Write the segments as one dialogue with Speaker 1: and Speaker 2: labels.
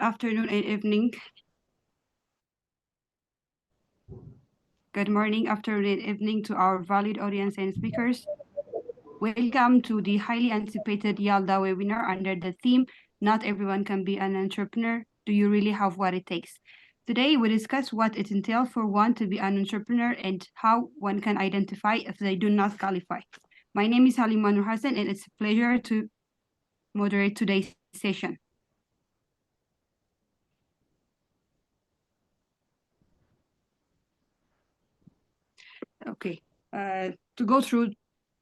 Speaker 1: afternoon, and evening. Good morning, afternoon, and evening to our valued audience and speakers. Welcome to the highly anticipated YALDA webinar under the theme, Not Everyone Can Be an Entrepreneur. Do you really have what it takes? Today, we discuss what it entails for one to be an entrepreneur and how one can identify if they do not qualify. My name is Halima Nur Hassan, and it's a pleasure to moderate today's session. Okay, to go through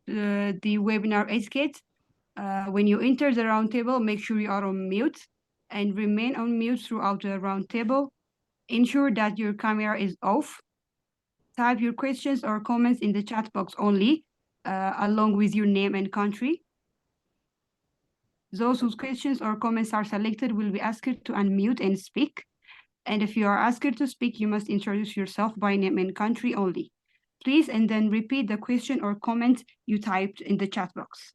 Speaker 1: the webinar etiquette, when you enter the roundtable, make sure you are on mute and remain on mute throughout the roundtable. Ensure that your camera is off. Type your questions or comments in the chat box only, along with your name and country. Those whose questions or comments are selected will be asked to unmute and speak. And if you are asked to speak, you must introduce yourself by name and country only. Please, and then repeat the question or comment you typed in the chat box.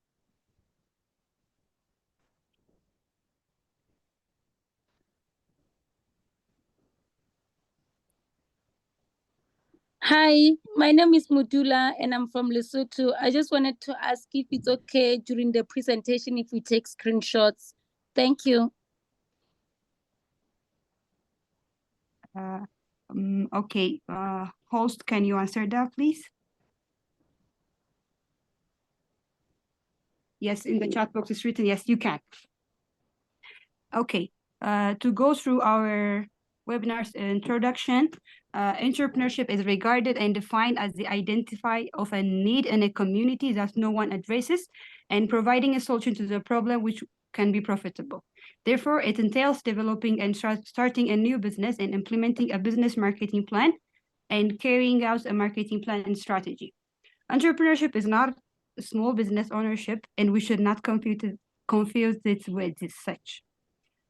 Speaker 2: Hi, my name is Mudula and I'm from Lesotho. I just wanted to ask if it's okay during the presentation if we take screenshots. Thank you.
Speaker 1: Okay, host, can you answer that, please? Yes, in the chat box it's written, yes, you can. Okay, to go through our webinar's introduction, entrepreneurship is regarded and defined as the identify of a need in a community that no one addresses and providing a solution to the problem which can be profitable. Therefore, it entails developing and starting a new business and implementing a business marketing plan and carrying out a marketing plan and strategy. Entrepreneurship is not small business ownership, and we should not confuse it with such.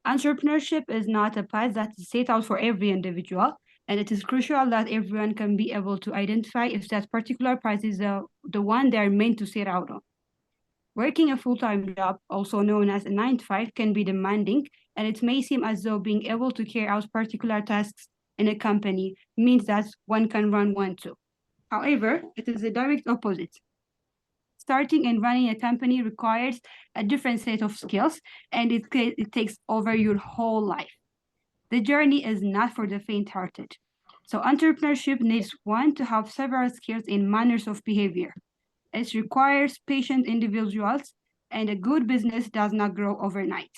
Speaker 1: Entrepreneurship is not a path that is set out for every individual, and it is crucial that everyone can be able to identify if that particular path is the one they are meant to set out on. Working a full-time job, also known as a 9-to-5, can be demanding, and it may seem as though being able to carry out particular tasks in a company means that one can run one too. However, it is the direct opposite. Starting and running a company requires a different set of skills, and it takes over your whole life. The journey is not for the faint-hearted. So entrepreneurship needs one to have several skills and manners of behavior. It requires patient individuals, and a good business does not grow overnight.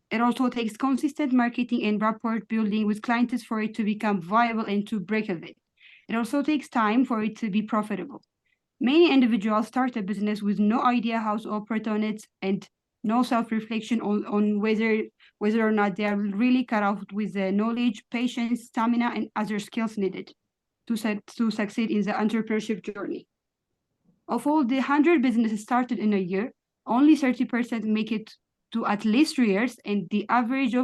Speaker 1: It also takes consistent marketing and rapport building with clients for it to become viable and to break even. It also takes time for it to be profitable. Many individuals start a business with no idea how to operate on it and no self-reflection on whether or not they are really cut out with the knowledge, patience, stamina, and other skills needed to succeed in the entrepreneurship journey. Of all the 100 businesses started in a year, only 30% make it to at least 3 years, and the average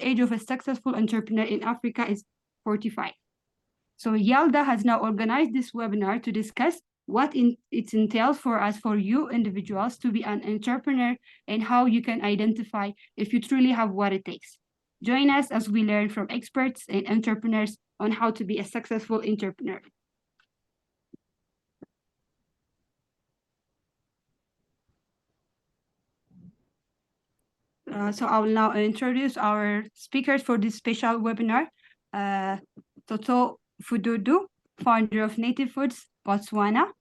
Speaker 1: age of a successful entrepreneur in Africa is 45. So YALDA has now organized this webinar to discuss what it entails for you individuals to be an entrepreneur and how you can identify if you truly have what it takes. Join us as we learn from experts and entrepreneurs on how to be a successful entrepreneur. So I will now introduce our speakers for this special webinar. Toto Fududu, founder of Native Foods, Botswana.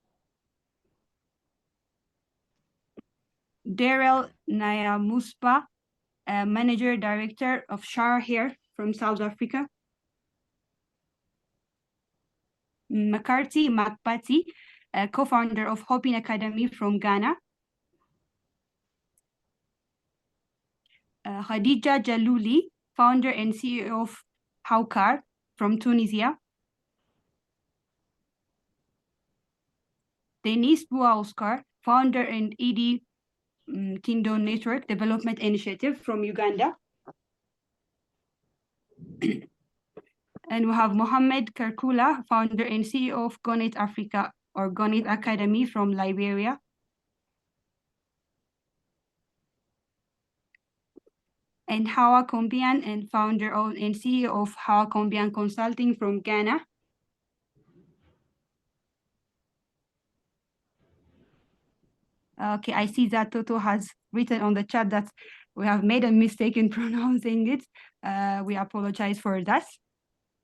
Speaker 1: Daryl Nyamuspa, manager director of Shar Hair from South Africa. McCarthy Makpati, co-founder of Hoping Academy from Ghana. Khadija Jalouli, founder and CEO of Haukar from Tunisia. Denise Bouaoskar, founder and ED Tindo Network Development Initiative from Uganda. And we have Mohamed Karkula, founder and CEO of Gonet Africa Organic Academy from Liberia. And Hawa Kombian, and founder and CEO of Hawa Kombian Consulting from Ghana. Okay, I see that Toto has written on the chat that we have made a mistake in pronouncing it. We apologize for that.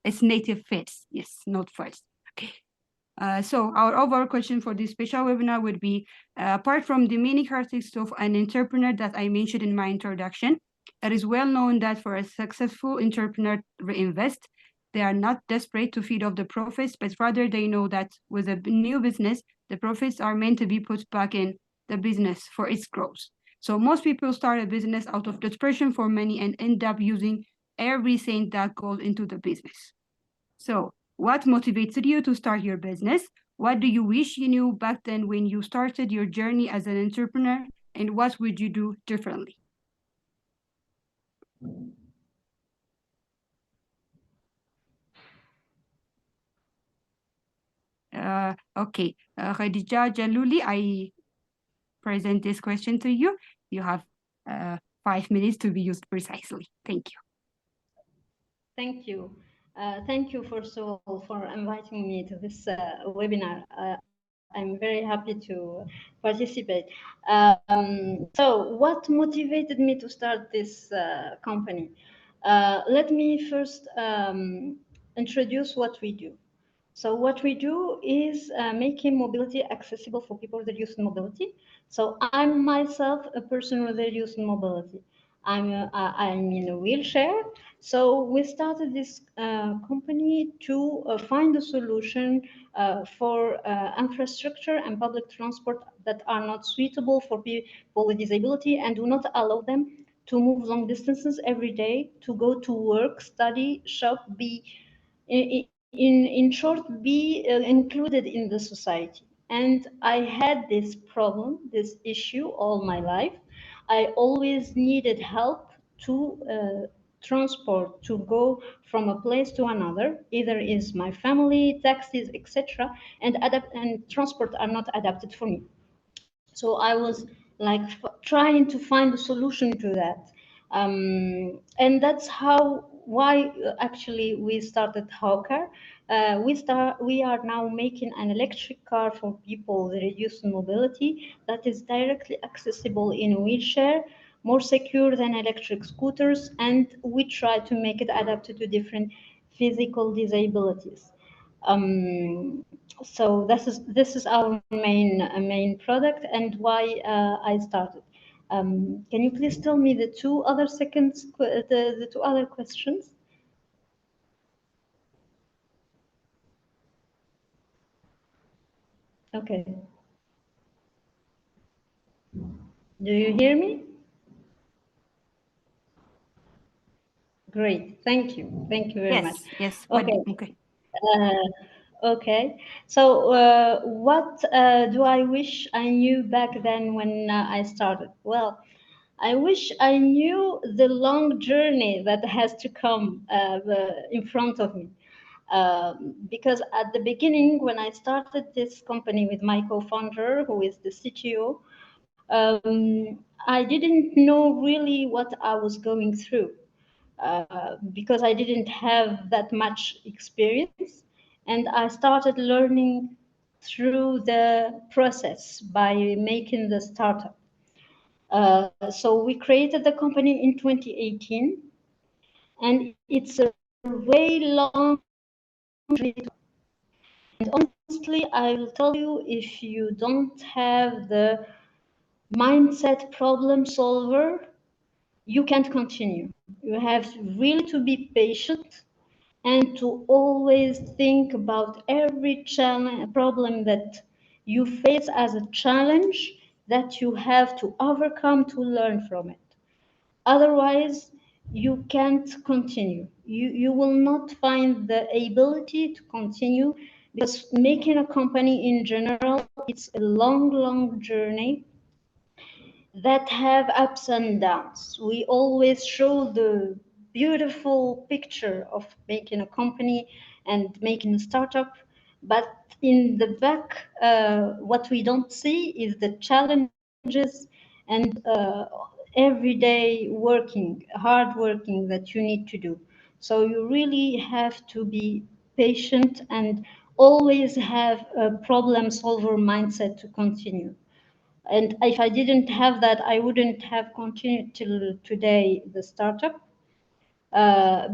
Speaker 1: It's native first, yes, not first. Okay. So our overall question for this special webinar would be, apart from the many characteristics of an entrepreneur that I mentioned in my introduction, it is well known that for a successful entrepreneur to reinvest, they are not desperate to feed off the profits, but rather they know that with a new business, the profits are meant to be put back in the business for its growth. So most people start a business out of desperation for money and end up using every cent that goes into the business. So what motivated you to start your business? What do you wish you knew back then when you started your journey as an entrepreneur? And what would you do differently? Okay, Khadija Jaluli, I present this question to you. You have 5 minutes to be used precisely. Thank you.
Speaker 3: Thank you. Thank you, first of all, for inviting me to this webinar. I'm very happy to participate. So what motivated me to start this company? Let me first introduce what we do. So what we do is making mobility accessible for people with reduced mobility. So I'm myself a person with reduced mobility. I'm in a wheelchair. So we started this company to find a solution for infrastructure and public transport that are not suitable for people with disability and do not allow them to move long distances every day, to go to work, study, shop, be in short, be included in the society. And I had this problem, this issue all my life. I always needed help to transport, to go from a place to another, either is my family, taxis, etc. And transport are not adapted for me. So I was like trying to find a solution to that. And that's why actually we started Hawker. We are now making an electric car for people with reduced mobility that is directly accessible in a wheelchair, more secure than electric scooters, and we try to make it adapted to different physical disabilities. So this is our main product and why I started. Can you please tell me the two other the two other questions? Okay. Do you hear me? Great. Thank you. Thank you very much.
Speaker 1: Yes.
Speaker 3: Okay.
Speaker 1: Okay.
Speaker 3: Okay. So what do I wish I knew back then when I started? Well, I wish I knew the long journey that has to come in front of me. Because at the beginning, when I started this company with my co-founder, who is the CTO, I didn't know really what I was going through because I didn't have that much experience. And I started learning through the process by making the startup. So we created the company in 2018, and it's a way long journey. And honestly, I will tell you, if you don't have the mindset problem solver, you can't continue. You have really to be patient and to always think about every problem that you face as a challenge that you have to overcome to learn from it. Otherwise, you can't continue. You will not find the ability to continue, because making a company in general, it's a long journey that have ups and downs. We always show the beautiful picture of making a company and making a startup, but in the back, what we don't see is the challenges and everyday working, hard working that you need to do. So you really have to be patient and always have a problem solver mindset to continue. And if I didn't have that, I wouldn't have continued till today the startup.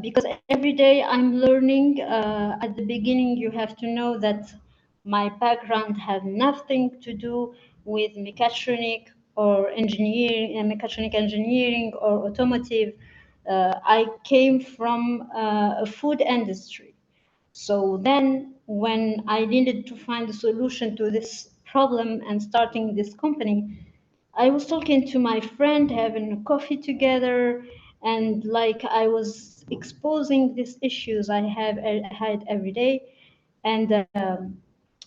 Speaker 3: Because every day I'm learning. At the beginning, you have to know that my background had nothing to do with mechatronic or engineering, mechatronic engineering or automotive. I came from a food industry. So then when I needed to find a solution to this problem and starting this company, I was talking to my friend, having a coffee together, and like I was exposing these issues I had every day, and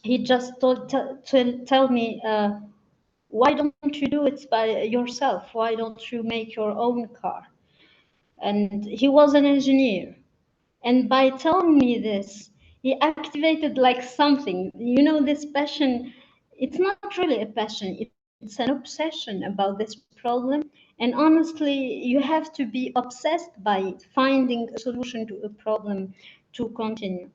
Speaker 3: he just tell me, why don't you do it by yourself? Why don't you make your own car? And he was an engineer, and by telling me this, he activated like something. You know, this passion, it's not really a passion, it's an obsession about this problem. And honestly, you have to be obsessed by it, finding a solution to a problem to continue.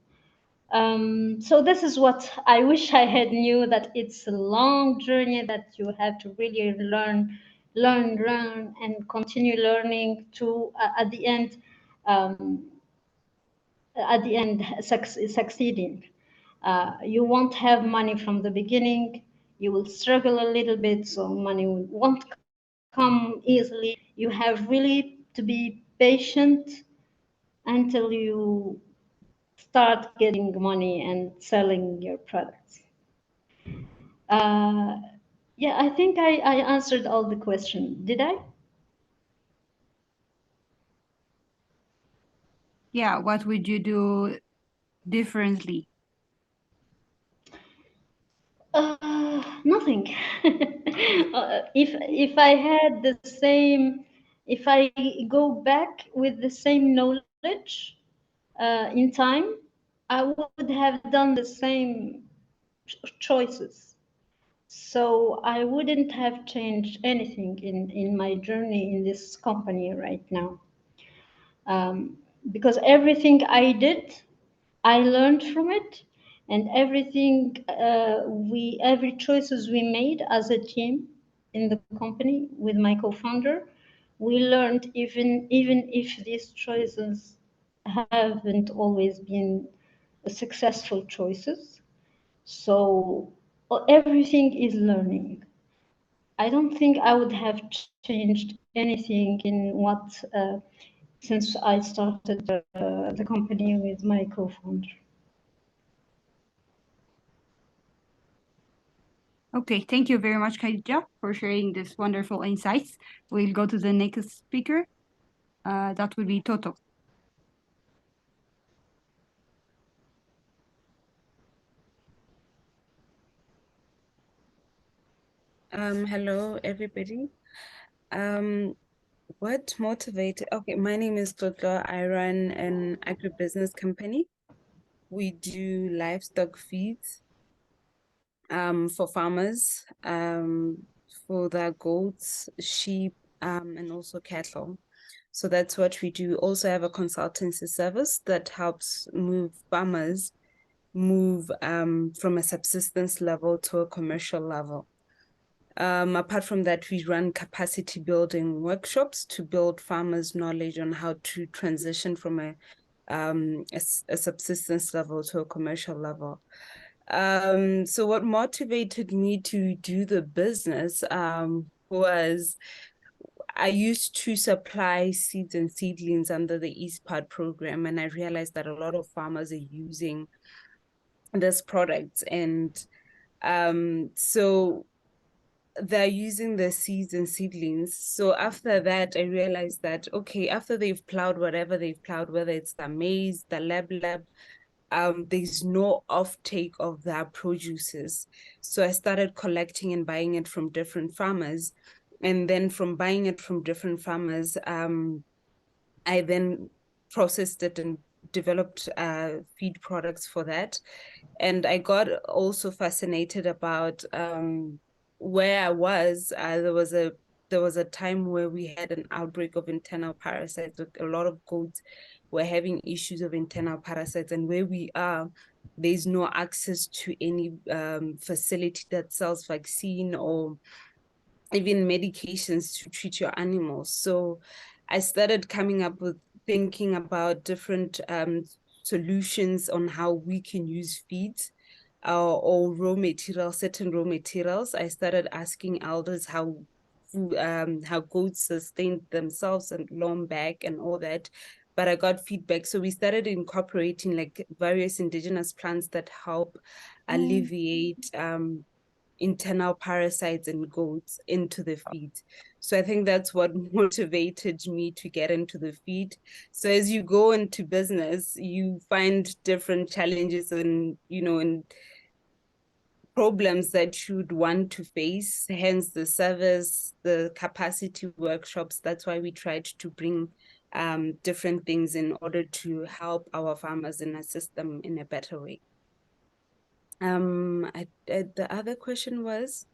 Speaker 3: So this is what I wish I had knew, that it's a long journey that you have to really learn, and continue learning to, at the end succeeding. You won't have money from the beginning. You will struggle a little bit, so money won't come easily. You have really to be patient until you start getting money and selling your products. Uh, yeah, I think I answered all the questions. Did I?
Speaker 1: Yeah, what would you do differently?
Speaker 3: Nothing. If I had the same, if I go back with the same knowledge in time, I would have done the same choices. So I wouldn't have changed anything in my journey in this company right now. Because everything I did, I learned from it, and everything every choices we made as a team in the company with my co-founder, we learned, even if these choices haven't always been successful choices. So everything is learning. I don't think I would have changed anything in what since I started the company with my co-founder.
Speaker 1: Okay, thank you very much, Khadija, for sharing this wonderful insights. We'll go to the next speaker. That will be Toto.
Speaker 4: Hello, everybody. What motivated? Okay, my name is Toto. I run an agribusiness company. We do livestock feeds for farmers, for their goats, sheep, and also cattle. So that's what we do. Also have a consultancy service that helps farmers move from a subsistence level to a commercial level. Apart from that, we run capacity building workshops to build farmers' knowledge on how to transition from a subsistence level to a commercial level. So what motivated me to do the business was I used to supply seeds and seedlings under the East Part program, and I realized that a lot of farmers are using this product, and so they're using the seeds and seedlings. So after that, I realized that, okay, after they've plowed whatever they've plowed, whether it's the maize, the lab, there's no offtake of their produces. So I started collecting and buying it from different farmers. And then from buying it from different farmers, I then processed it and developed feed products for that. And I got also fascinated about where I was. There was a time where we had an outbreak of internal parasites. A lot of goats were having issues of internal parasites, and where we are, there's no access to any facility that sells vaccine or even medications to treat your animals. So I started coming up with thinking about different solutions on how we can use feeds or raw materials, certain raw materials. I started asking elders how goats sustain themselves and long back and all that. But I got feedback. So we started incorporating like various indigenous plants that help alleviate internal parasites in goats into the feed. So I think that's what motivated me to get into the feed. So as you go into business, you find different challenges and, and problems that you'd want to face, hence the service, the capacity workshops. That's why we tried to bring different things in order to help our farmers and assist them in a better way. The other question was?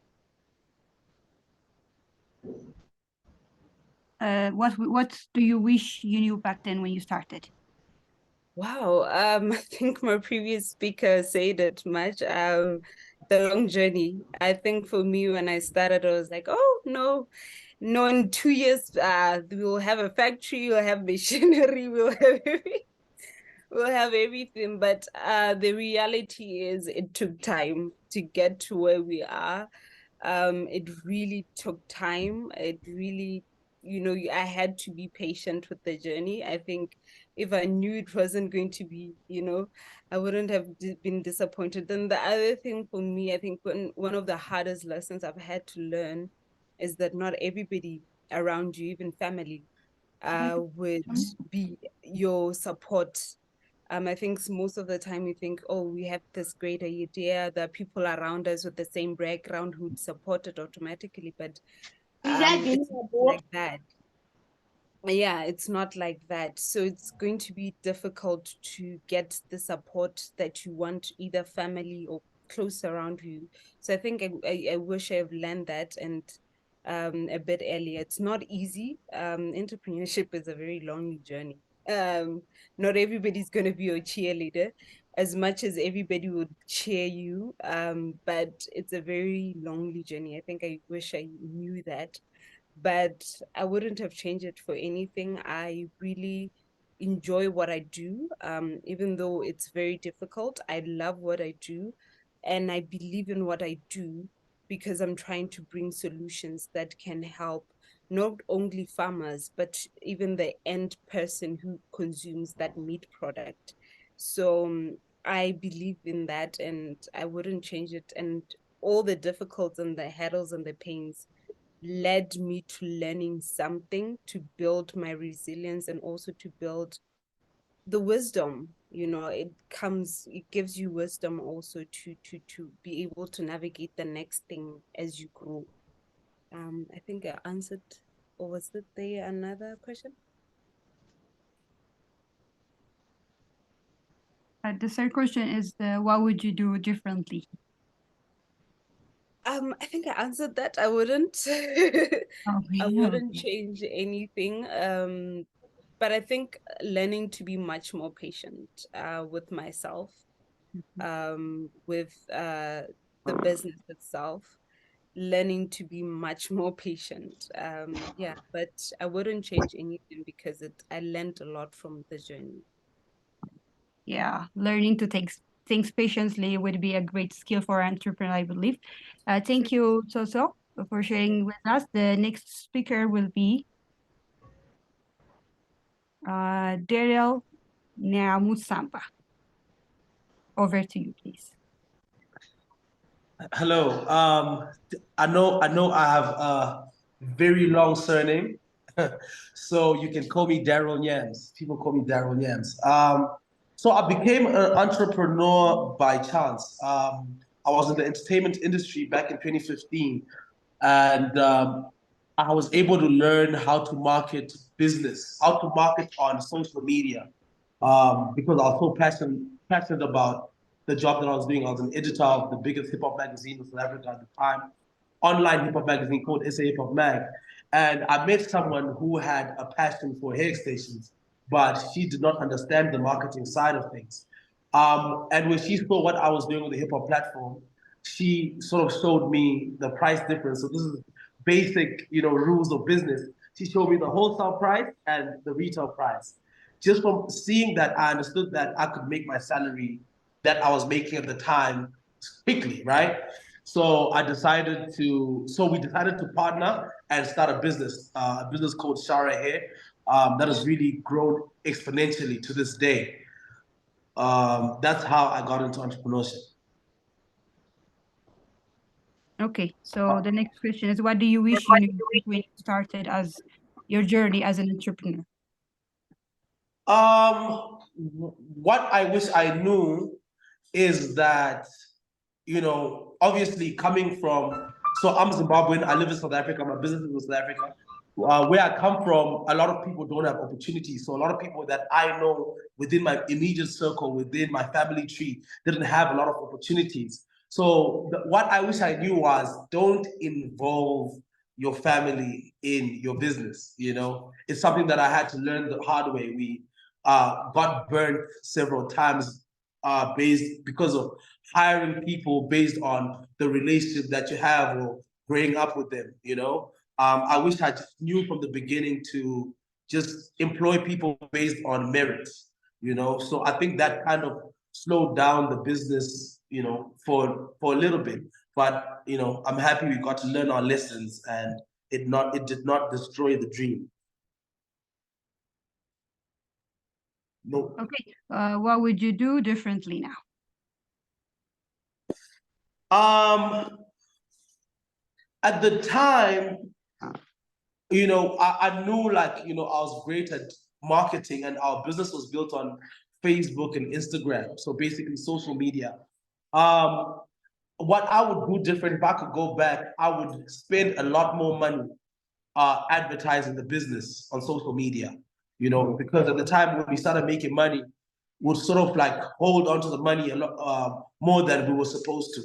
Speaker 1: What do you wish you knew back then when you started?
Speaker 4: Wow, I think my previous speaker said it much. The long journey. I think for me, when I started, I was like, oh no, in 2 years, we'll have a factory, we'll have machinery, we'll have everything. But the reality is, it took time to get to where we are. It really took time. It really, I had to be patient with the journey. I think if I knew it wasn't going to be, I wouldn't have been disappointed. Then the other thing for me, I think one of the hardest lessons I've had to learn is that not everybody around you, even family, would be your support. I think most of the time we think, oh, we have this great idea, there are people around us with the same background who'd support it automatically, but it's not like that. Yeah, it's not like that. So it's going to be difficult to get the support that you want, either family or close around you. So I think I wish I've learned that and a bit earlier. It's not easy. Entrepreneurship is a very long journey. Not everybody's going to be your cheerleader as much as everybody would cheer you. But it's a very lonely journey. I think I wish I knew that, but I wouldn't have changed it for anything. I really enjoy what I do, even though it's very difficult. I love what I do, and I believe in what I do because I'm trying to bring solutions that can help not only farmers, but even the end person who consumes that meat product. So I believe in that, and I wouldn't change it. And all the difficulties and the hurdles and the pains led me to learning something to build my resilience and also to build the wisdom. It gives you wisdom also to be able to navigate the next thing as you grow. I think I answered, or was there another question?
Speaker 1: The third question is, what would you do differently?
Speaker 4: I think I answered that. I wouldn't. I wouldn't change anything. But I think learning to be much more patient with myself, with the business itself, learning to be much more patient. Yeah, but I wouldn't change anything because I learned a lot from the journey.
Speaker 1: Yeah, learning to take things patiently would be a great skill for an entrepreneur, I believe. Thank you, Soso, for sharing with us. The next speaker will be Daryl Nyamusamba. Over to you, please.
Speaker 5: Hello. I know I have a very long surname, so you can call me Daryl Yams. People call me Daryl Yams. So I became an entrepreneur by chance. I was in the entertainment industry back in 2015, and I was able to learn how to market business, how to market on social media. because I was so passionate about the job that I was doing. I was an editor of the biggest hip hop magazine in South Africa at the time, online hip hop magazine called SA Hip Hop Mag. And I met someone who had a passion for hair extensions, but she did not understand the marketing side of things. And when she saw what I was doing with the hip hop platform, she sort of showed me the price difference. So this is basic, rules of business. She showed me the wholesale price and the retail price. Just from seeing that, I understood that I could make my salary that I was making at the time quickly, right? So we decided to partner and start a business called Shara Hair, that has really grown exponentially to this day. That's how I got into entrepreneurship.
Speaker 1: Okay, so the next question is, what do you wish you knew when you started as your journey as an entrepreneur?
Speaker 5: What I wish I knew is that, obviously coming from, so I'm Zimbabwean, I live in South Africa, my business is in South Africa. Where I come from, a lot of people don't have opportunities. So a lot of people that I know within my immediate circle, within my family tree, didn't have a lot of opportunities. So what I wish I knew was, don't involve your family in your business. It's something that I had to learn the hard way. We got burnt several times because of hiring people based on the relationship that you have or growing up with them. I wish I just knew from the beginning to just employ people based on merit. So I think that kind of slowed down the business, for a little bit. But I'm happy we got to learn our lessons, and it did not destroy the dream. No.
Speaker 1: Okay, what would you do differently now?
Speaker 5: At the time, I knew, I was great at marketing, and our business was built on Facebook and Instagram. So basically social media. What I would do different, if I could go back, I would spend a lot more money advertising the business on social media, because at the time when we started making money, we'd sort of hold on to the money a lot more than we were supposed to,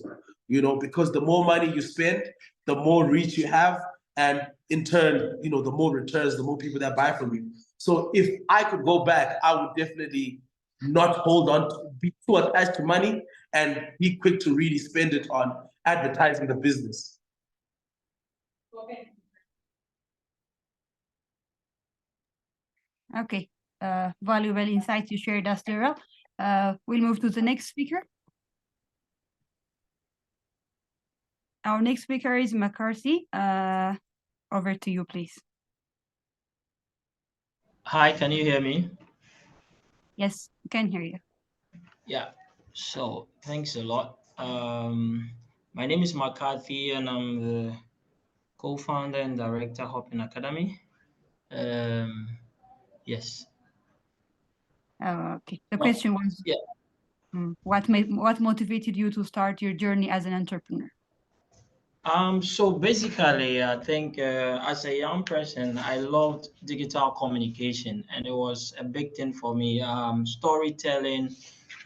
Speaker 5: because the more money you spend, the more reach you have, and in turn, the more returns, the more people that buy from you. So if I could go back, I would definitely not hold on to, be too attached to money, and be quick to really spend it on advertising the business.
Speaker 1: Okay, valuable insights you shared us, Daryl. We'll move to the next speaker. Our next speaker is McCarthy. Over to you, please.
Speaker 6: Hi, can you hear me?
Speaker 1: Yes, we can hear you.
Speaker 6: Yeah, so thanks a lot. My name is McCarthy, and I'm the co-founder and director of Hopping Academy. Yes.
Speaker 1: Okay, the question was,
Speaker 6: yeah.
Speaker 1: What motivated you to start your journey as an entrepreneur?
Speaker 6: So basically, I think as a young person, I loved digital communication, and it was a big thing for me. Storytelling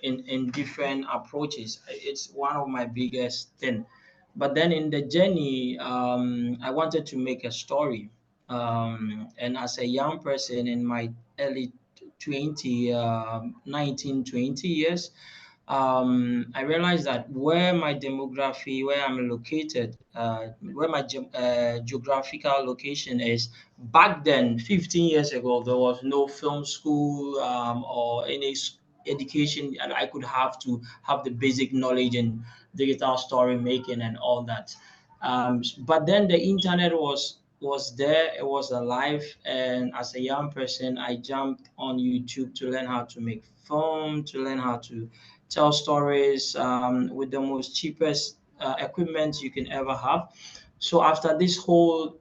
Speaker 6: in different approaches. It's one of my biggest thing. But then in the journey, I wanted to make a story. And as a young person in my early 19, 20 years, I realized that where my demography, where I'm located, where my geographical location is, back then, 15 years ago, there was no film school or any education, and I could have to have the basic knowledge in digital story making and all that. But then the internet was there, it was alive, and as a young person, I jumped on YouTube to learn how to make film, to learn how to tell stories with the most cheapest equipment you can ever have. So after this whole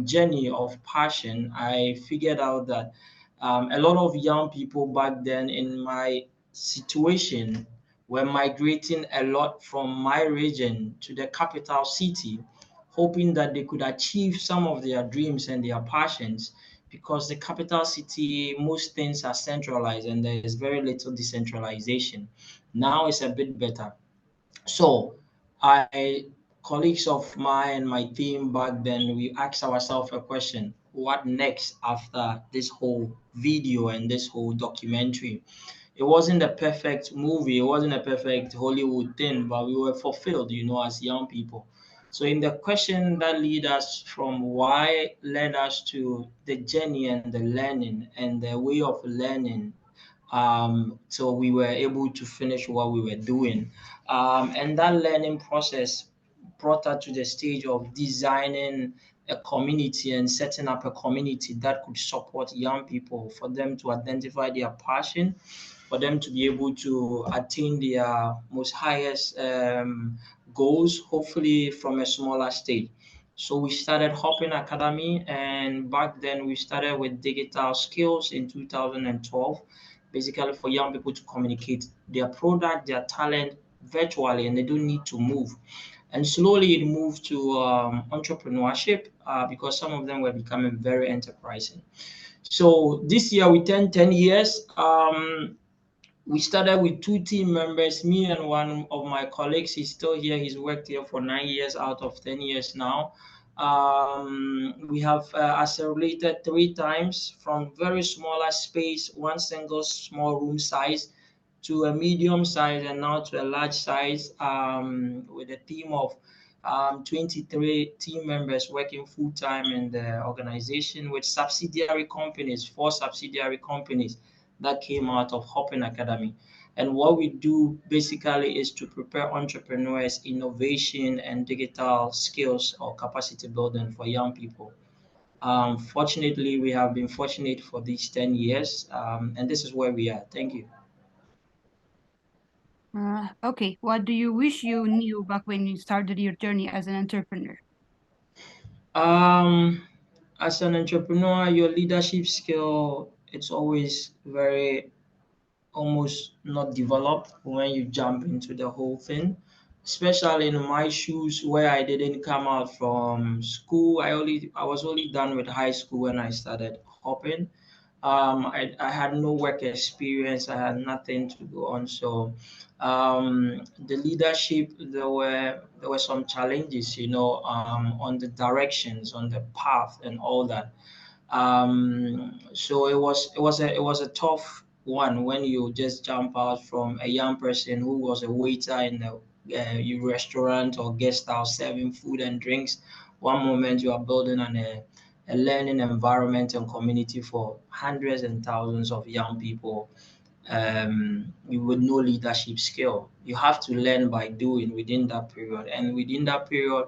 Speaker 6: journey of passion, I figured out that a lot of young people back then in my situation were migrating a lot from my region to the capital city, hoping that they could achieve some of their dreams and their passions because the capital city, most things are centralized and there is very little decentralization. Now it's a bit better. So I colleagues of mine and my team back then, we asked ourselves a question: what next after this whole video and this whole documentary? It wasn't a perfect movie, it wasn't a perfect Hollywood thing, but we were fulfilled, as young people. So in the question that lead us from why led us to the journey and the learning and the way of learning, so we were able to finish what we were doing, and that learning process brought us to the stage of designing a community and setting up a community that could support young people, for them to identify their passion, for them to be able to attain their most highest goals, hopefully from a smaller stage. So we started Hopping Academy, and back then we started with digital skills in 2012, basically for young people to communicate their product, their talent virtually, and they don't need to move. And slowly it moved to entrepreneurship, because some of them were becoming very enterprising. So this year we turned 10 years. We started with two team members, me and one of my colleagues. He's still here. He's worked here for 9 years out of 10 years now. We have accelerated 3 times from very smaller space, one single small room size, to a medium size, and now to a large size, with a team of 23 team members working full time in the organization, with subsidiary companies, 4 subsidiary companies that came out of Hopping Academy. And what we do basically is to prepare entrepreneurs, innovation, and digital skills or capacity building for young people. Fortunately, we have been fortunate for these 10 years, and this is where we are. Thank you.
Speaker 1: Okay, what do you wish you knew back when you started your journey as an entrepreneur?
Speaker 6: Um, as an entrepreneur, your leadership skill, it's always very almost not developed when you jump into the whole thing. Especially in my shoes, where I didn't come out from school. I was only done with high school when I started hopping. I had no work experience. I had nothing to go on. So the leadership, there were some challenges, on the directions, on the path, and all that. So it was a tough one when you just jump out from a young person who was a waiter in a restaurant or guest house serving food and drinks. One moment you are building a learning environment and community for hundreds and thousands of young people, you would know leadership skill. You have to learn by doing within that period. And within that period,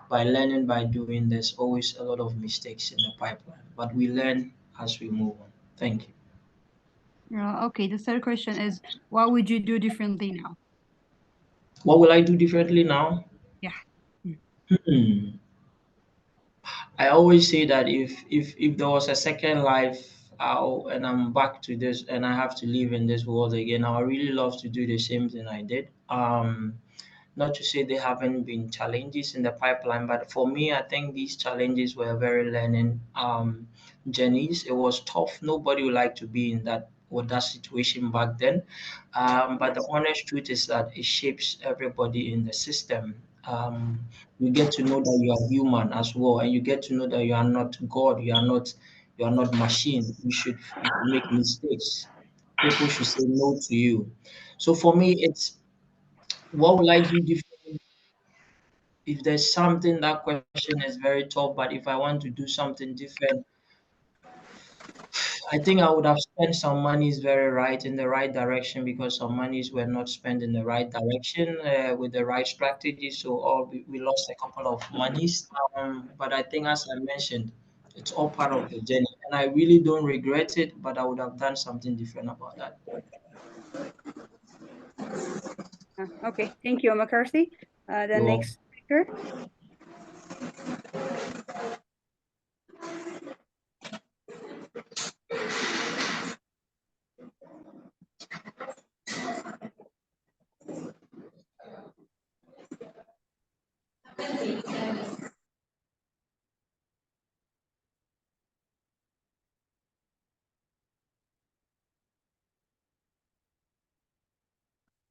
Speaker 6: by learning by doing, there's always a lot of mistakes in the pipeline. But we learn as we move on. Thank you.
Speaker 1: Okay, the third question is, what would you do differently now?
Speaker 6: What will I do differently now?
Speaker 1: Yeah.
Speaker 6: Hmm. I always say that if there was a second life, and I'm back to this and I have to live in this world again, I would really love to do the same thing I did. Not to say there haven't been challenges in the pipeline, but for me, I think these challenges were very learning journeys. It was tough. Nobody would like to be in that situation back then. But the honest truth is that it shapes everybody in the system. You get to know that you are human as well, and you get to know that you are not God. You are not machine. You should make mistakes. People should say no to you. So for me, it's what would I do different? If there's something, that question is very tough, but if I want to do something different, I think I would have spent some monies very right in the right direction, because some monies were not spent in the right direction, with the right strategy. So we lost a couple of monies. But I think, as I mentioned, it's all part of the journey, and I really don't regret it. But I would have done something different about that.
Speaker 1: Okay, thank you, McCarthy. The
Speaker 6: So,
Speaker 1: next speaker.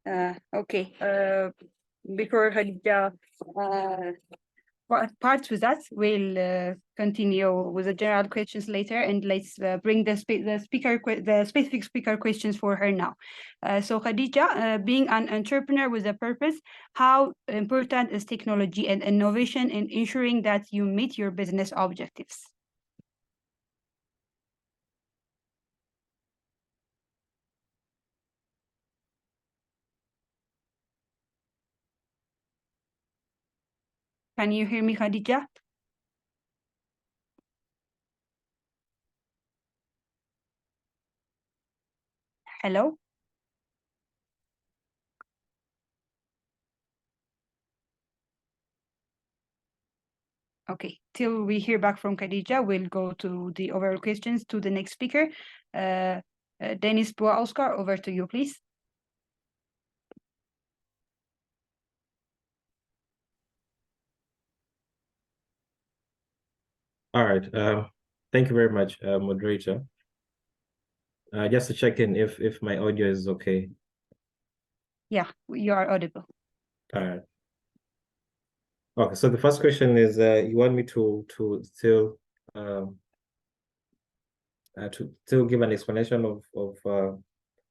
Speaker 1: Okay. Before Khadija parts with us, we'll continue with the general questions later, and let's bring the specific speaker questions for her now. So Khadija, being an entrepreneur with a purpose, how important is technology and innovation in ensuring that you meet your business objectives? Can you hear me, Khadija? Hello? Okay, till we hear back from Khadija, we'll go to the overall questions to the next speaker. Dennis Boa Oscar, over to you, please.
Speaker 7: All right. Thank you very much, moderator. Just to check in if my audio is okay.
Speaker 1: Yeah, you are audible.
Speaker 7: All right. Okay, so the first question is, you want me to still give an explanation of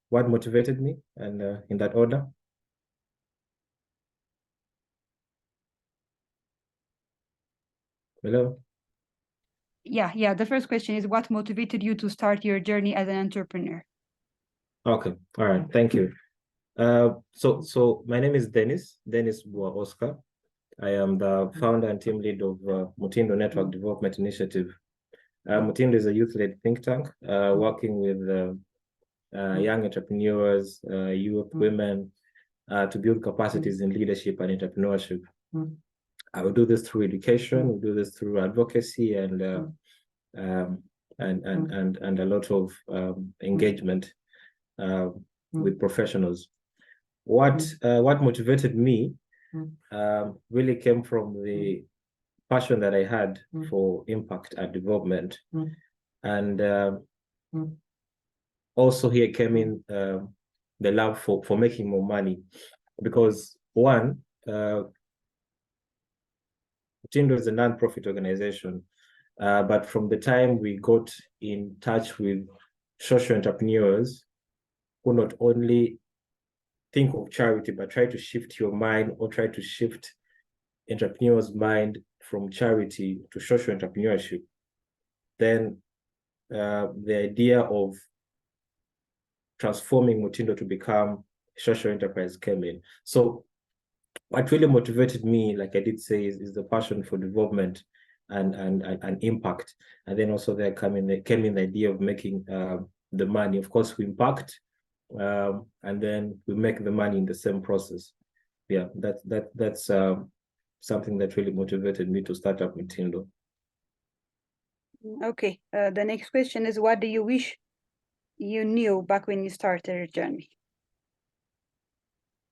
Speaker 7: what motivated me, and in that order? Hello?
Speaker 1: Yeah. The first question is, what motivated you to start your journey as an entrepreneur?
Speaker 7: Okay, all right, thank you. So my name is Dennis Boa Oscar. I am the founder and team lead of Mutindo Network Development Initiative. Mutindo is a youth-led think tank working with young entrepreneurs, youth, women, to build capacities in leadership and entrepreneurship. I will do this through education. We do this through advocacy and a lot of engagement with professionals. What motivated me really came from the passion that I had for impact and development, and also here came in the love for making more money, because one, Tindo is a non-profit organization, but from the time we got in touch with social entrepreneurs who not only think of charity, but try to shift your mind or try to shift entrepreneurs' mind from charity to social entrepreneurship, then the idea of transforming Mutindo to become social enterprise came in. So what really motivated me, like I did say, is the passion for development and impact. And then also there came in the idea of making the money. Of course, we impact, and then we make the money in the same process. Yeah, that's something that really motivated me to start up Mutindo.
Speaker 1: Okay, the next question is, what do you wish you knew back when you started your journey?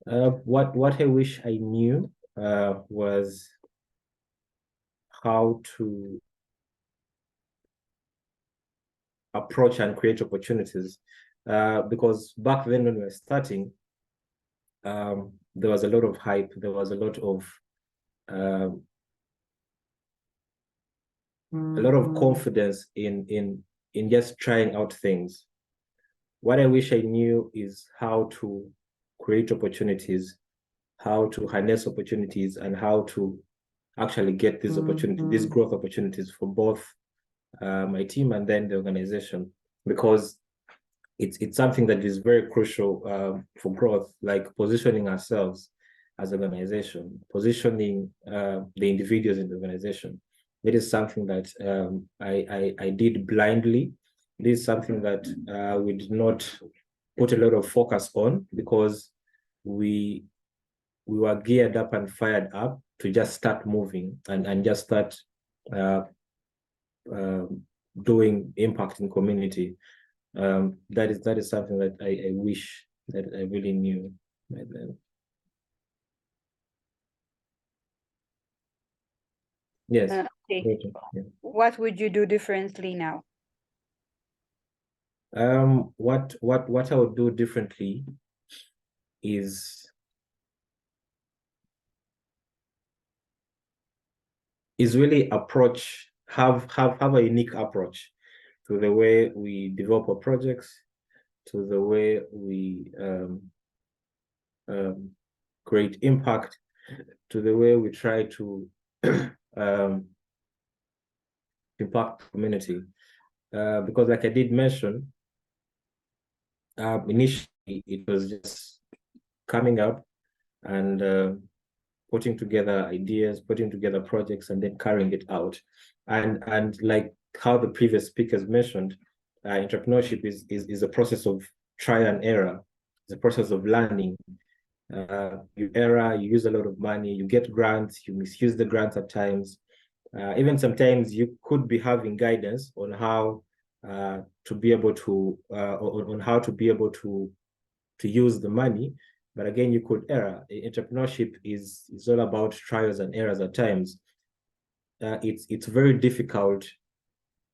Speaker 7: What I wish I knew was how to approach and create opportunities, because back then when we were starting, there was a lot of hype, there was a lot of confidence in just trying out things. What I wish I knew is how to create opportunities, how to harness opportunities, and how to actually get these opportunities, these growth opportunities for both my team and then the organization, because it's something that is very crucial for growth, like positioning ourselves as an organization, positioning the individuals in the organization. It is something that I did blindly. It is something that we did not put a lot of focus on, because we were geared up and fired up to just start moving and just start doing impact in community. That is something that I wish that I really knew right then. Yes.
Speaker 1: Okay.
Speaker 7: Yeah.
Speaker 1: What would you do differently now?
Speaker 7: What I would do differently is really have a unique approach to the way we develop our projects, to the way we create impact, to the way we try to impact the community. Because like I did mention, initially it was just coming up and putting together ideas, putting together projects, and then carrying it out. And like how the previous speakers mentioned, entrepreneurship is a process of trial and error. It's a process of learning. You error, you use a lot of money, you get grants, you misuse the grants at times. Even sometimes you could be having guidance on how to be able to use the money, but again, you could error. Entrepreneurship is all about trials and errors at times. It's very difficult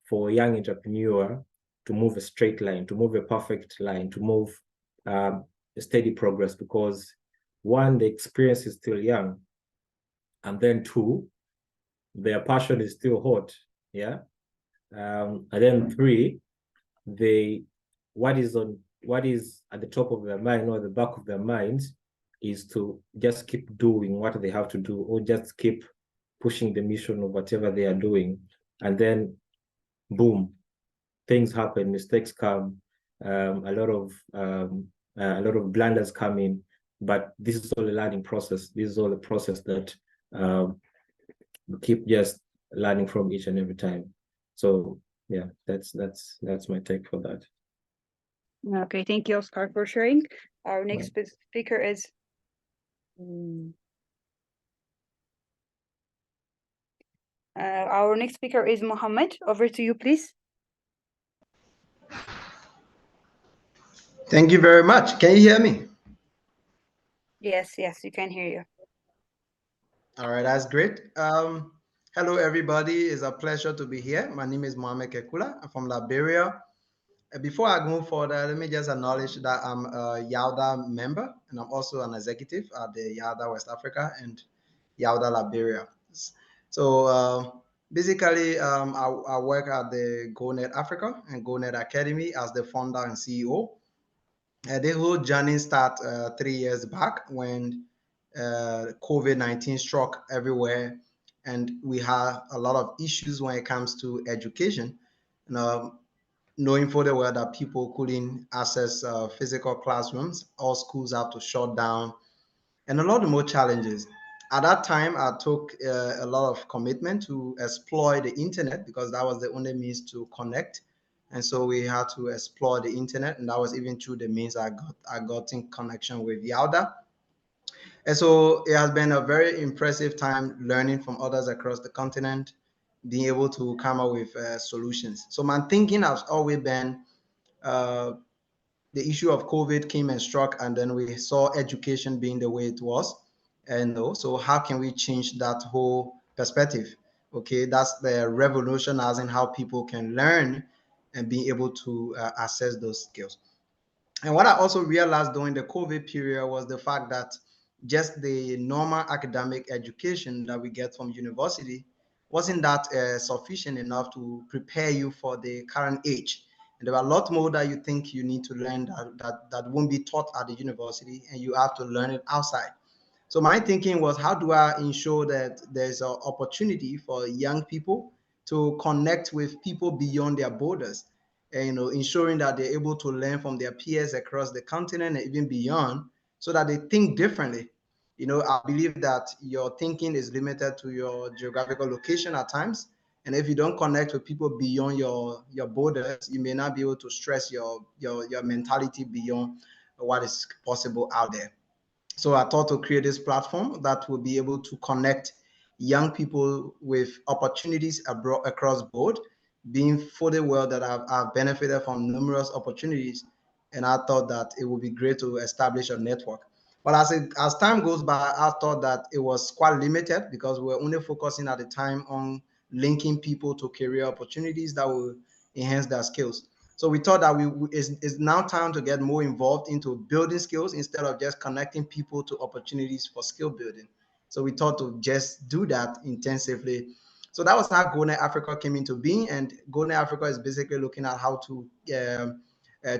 Speaker 7: for a young entrepreneur to move a straight line, to move a perfect line, to move a steady progress, because one, the experience is still young, and then two, their passion is still hot, yeah. And then three, what is at the top of their mind or the back of their minds is to just keep doing what they have to do, or just keep pushing the mission of whatever they are doing, and then boom, things happen, mistakes come, a lot of blunders come in, but this is all a learning process. This is all a process that we keep just learning from each and every time. So yeah, that's my take for that.
Speaker 1: Okay, thank you, Oscar, for sharing. Our next speaker is Mohammed. Over to you, please.
Speaker 8: Thank you very much. Can you hear me?
Speaker 1: Yes, we can hear you.
Speaker 8: All right, that's great. Hello, everybody. It's a pleasure to be here. My name is Mohamed Kekula. I'm from Liberia. Before I go further, let me just acknowledge that I'm a YAUDA member, and I'm also an executive at the YAUDA West Africa and YAUDA Liberia. So basically, I work at the GoNet Africa and GoNet Academy as the founder and CEO. The whole journey started 3 years back when COVID-19 struck everywhere, and we had a lot of issues when it comes to education. Knowing full well that people couldn't access physical classrooms, all schools have to shut down, and a lot more challenges. At that time, I took a lot of commitment to exploit the internet because that was the only means to connect. And so we had to explore the internet, and that was even through the means I got in connection with YAUDA. And so it has been a very impressive time learning from others across the continent, being able to come up with solutions. So my thinking has always been the issue of COVID came and struck, and then we saw education being the way it was. And so how can we change that whole perspective? Okay, that's the revolutionizing how people can learn and be able to access those skills. And what I also realized during the COVID period was the fact that just the normal academic education that we get from university wasn't that sufficient enough to prepare you for the current age. And there are a lot more that you think you need to learn that won't be taught at the university, and you have to learn it outside. So my thinking was, how do I ensure that there's an opportunity for young people to connect with people beyond their borders, and ensuring that they're able to learn from their peers across the continent and even beyond, so that they think differently. I believe that your thinking is limited to your geographical location at times, and if you don't connect with people beyond your borders, you may not be able to stress your mentality beyond what is possible out there. So I thought to create this platform that will be able to connect young people with opportunities across board, being fully well that I've benefited from numerous opportunities. And I thought that it would be great to establish a network. But as time goes by, I thought that it was quite limited because we're only focusing at the time on linking people to career opportunities that will enhance their skills. So we thought that it's now time to get more involved into building skills instead of just connecting people to opportunities for skill building. So we thought to just do that intensively. So that was how GoNet Africa came into being. And GoNet Africa is basically looking at how to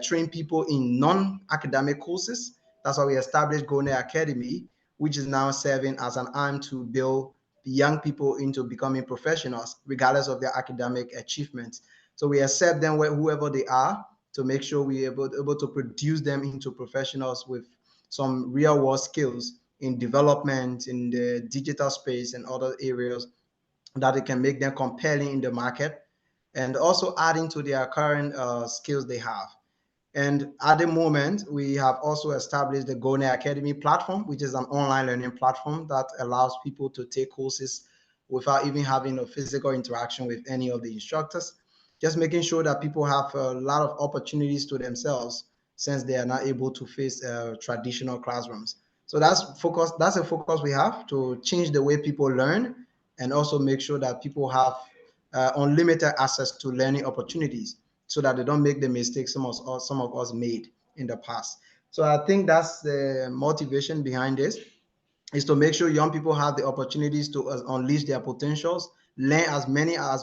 Speaker 8: train people in non-academic courses. That's why we established GoNet Academy, which is now serving as an arm to build young people into becoming professionals, regardless of their academic achievements. So we accept them whoever they are to make sure we're able to produce them into professionals with some real world skills in development, in the digital space and other areas that it can make them compelling in the market, and also adding to their current skills they have. And at the moment, we have also established the GoNet Academy platform, which is an online learning platform that allows people to take courses without even having a physical interaction with any of the instructors, just making sure that people have a lot of opportunities to themselves since they are not able to face traditional classrooms. So that's a focus we have to change the way people learn and also make sure that people have unlimited access to learning opportunities so that they don't make the mistakes some of us made in the past. So I think that's the motivation behind this, is to make sure young people have the opportunities to unleash their potentials, learn as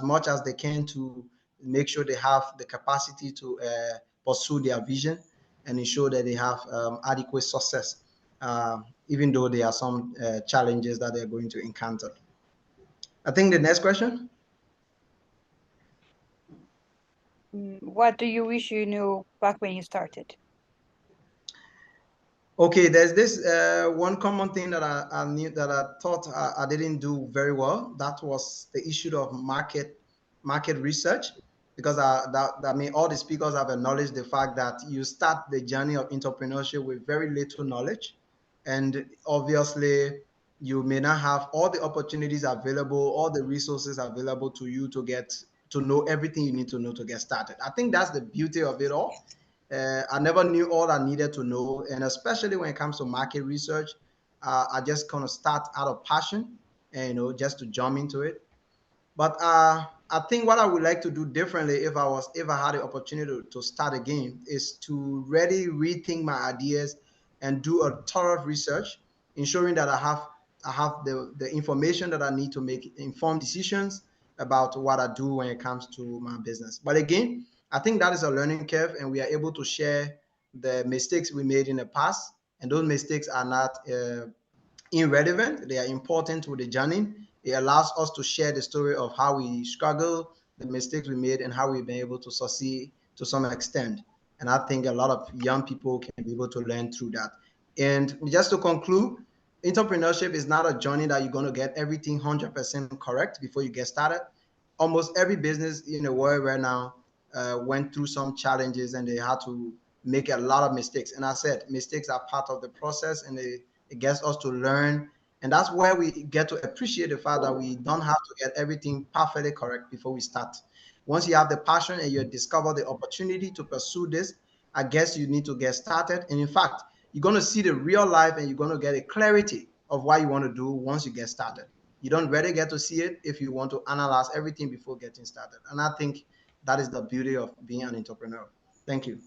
Speaker 8: much as they can to make sure they have the capacity to pursue their vision and ensure that they have adequate success, even though there are some challenges that they're going to encounter. I think the next question.
Speaker 1: What do you wish you knew back when you started?
Speaker 8: Okay, there's this one common thing that I knew that I thought I didn't do very well. That was the issue of market research, because I mean all the speakers have acknowledged the fact that you start the journey of entrepreneurship with very little knowledge, and obviously you may not have all the opportunities available, all the resources available to you to get to know everything you need to know to get started. I think that's the beauty of it all. I never knew all I needed to know, and especially when it comes to market research, I just kind of start out of passion, and just to jump into it. But I think what I would like to do differently if I had the opportunity to start again is to really rethink my ideas and do a thorough research, ensuring that I have the information that I need to make informed decisions about what I do when it comes to my business. But again, I think that is a learning curve, and we are able to share the mistakes we made in the past, and those mistakes are not irrelevant. They are important to the journey. It allows us to share the story of how we struggle, the mistakes we made, and how we've been able to succeed to some extent. And I think a lot of young people can be able to learn through that. And just to conclude, entrepreneurship is not a journey that you're going to get everything 100% correct before you get started. Almost every business in the world right now went through some challenges, and they had to make a lot of mistakes. And I said, mistakes are part of the process, and it gets us to learn. And that's where we get to appreciate the fact that we don't have to get everything perfectly correct before we start. Once you have the passion and you discover the opportunity to pursue this, I guess you need to get started. And in fact, you're going to see the real life, and you're going to get a clarity of what you want to do once you get started. You don't really get to see it if you want to analyze everything before getting started. And I think that is the beauty of being an entrepreneur. Thank you.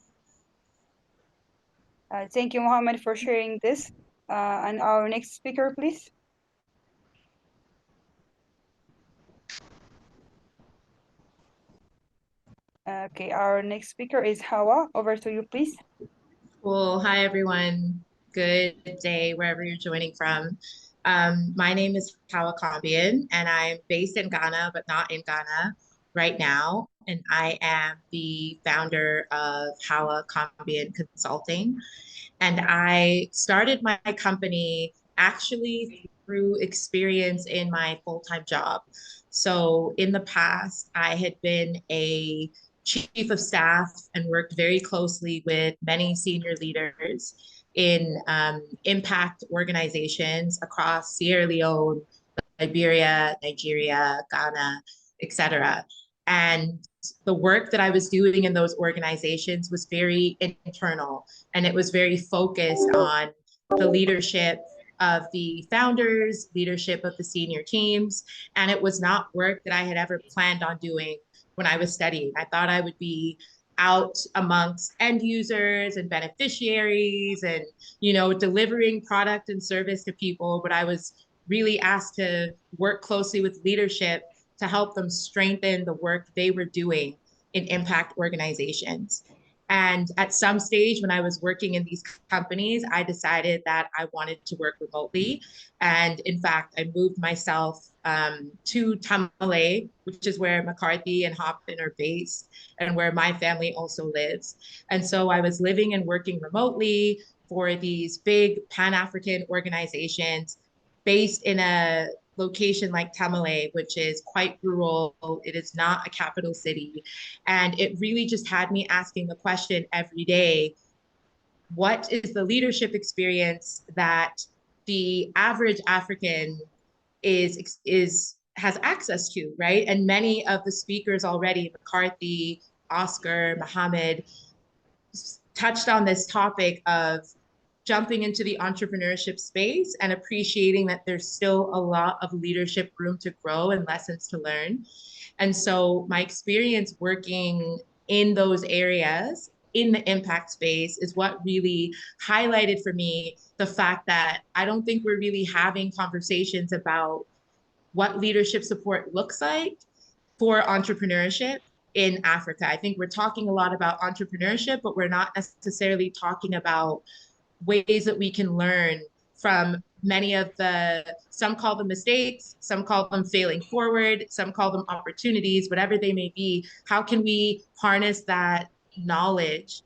Speaker 1: Thank you, Mohammed, for sharing this. And our next speaker, please. Okay, our next speaker is Hawa. Over to you, please.
Speaker 9: Well, hi, everyone. Good day, wherever you're joining from. My name is Hawa Kambian, and I'm based in Ghana, but not in Ghana right now. And I am the founder of Hawa Kambian Consulting. And I started my company actually through experience in my full-time job. So in the past, I had been a chief of staff and worked very closely with many senior leaders in impact organizations across Sierra Leone, Liberia, Nigeria, Ghana, etc. And the work that I was doing in those organizations was very internal, and it was very focused on the leadership of the founders, leadership of the senior teams. And it was not work that I had ever planned on doing when I was studying. I thought I would be out amongst end users and beneficiaries and, delivering product and service to people, but I was really asked to work closely with leadership to help them strengthen the work they were doing in impact organizations. And at some stage when I was working in these companies, I decided that I wanted to work remotely. And in fact, I moved myself to Tamale, which is where McCarthy and Hopkins are based and where my family also lives. And so I was living and working remotely for these big Pan-African organizations based in a location like Tamale, which is quite rural. It is not a capital city. And it really just had me asking the question every day, what is the leadership experience that the average African has access to, right? And many of the speakers already, McCarthy, Oscar, Mohammed, touched on this topic of jumping into the entrepreneurship space and appreciating that there's still a lot of leadership room to grow and lessons to learn. And so my experience working in those areas in the impact space is what really highlighted for me the fact that I don't think we're really having conversations about what leadership support looks like for entrepreneurship in Africa. I think we're talking a lot about entrepreneurship, but we're not necessarily talking about ways that we can learn from many of some call them mistakes, some call them failing forward, some call them opportunities, whatever they may be. How can we harness that knowledge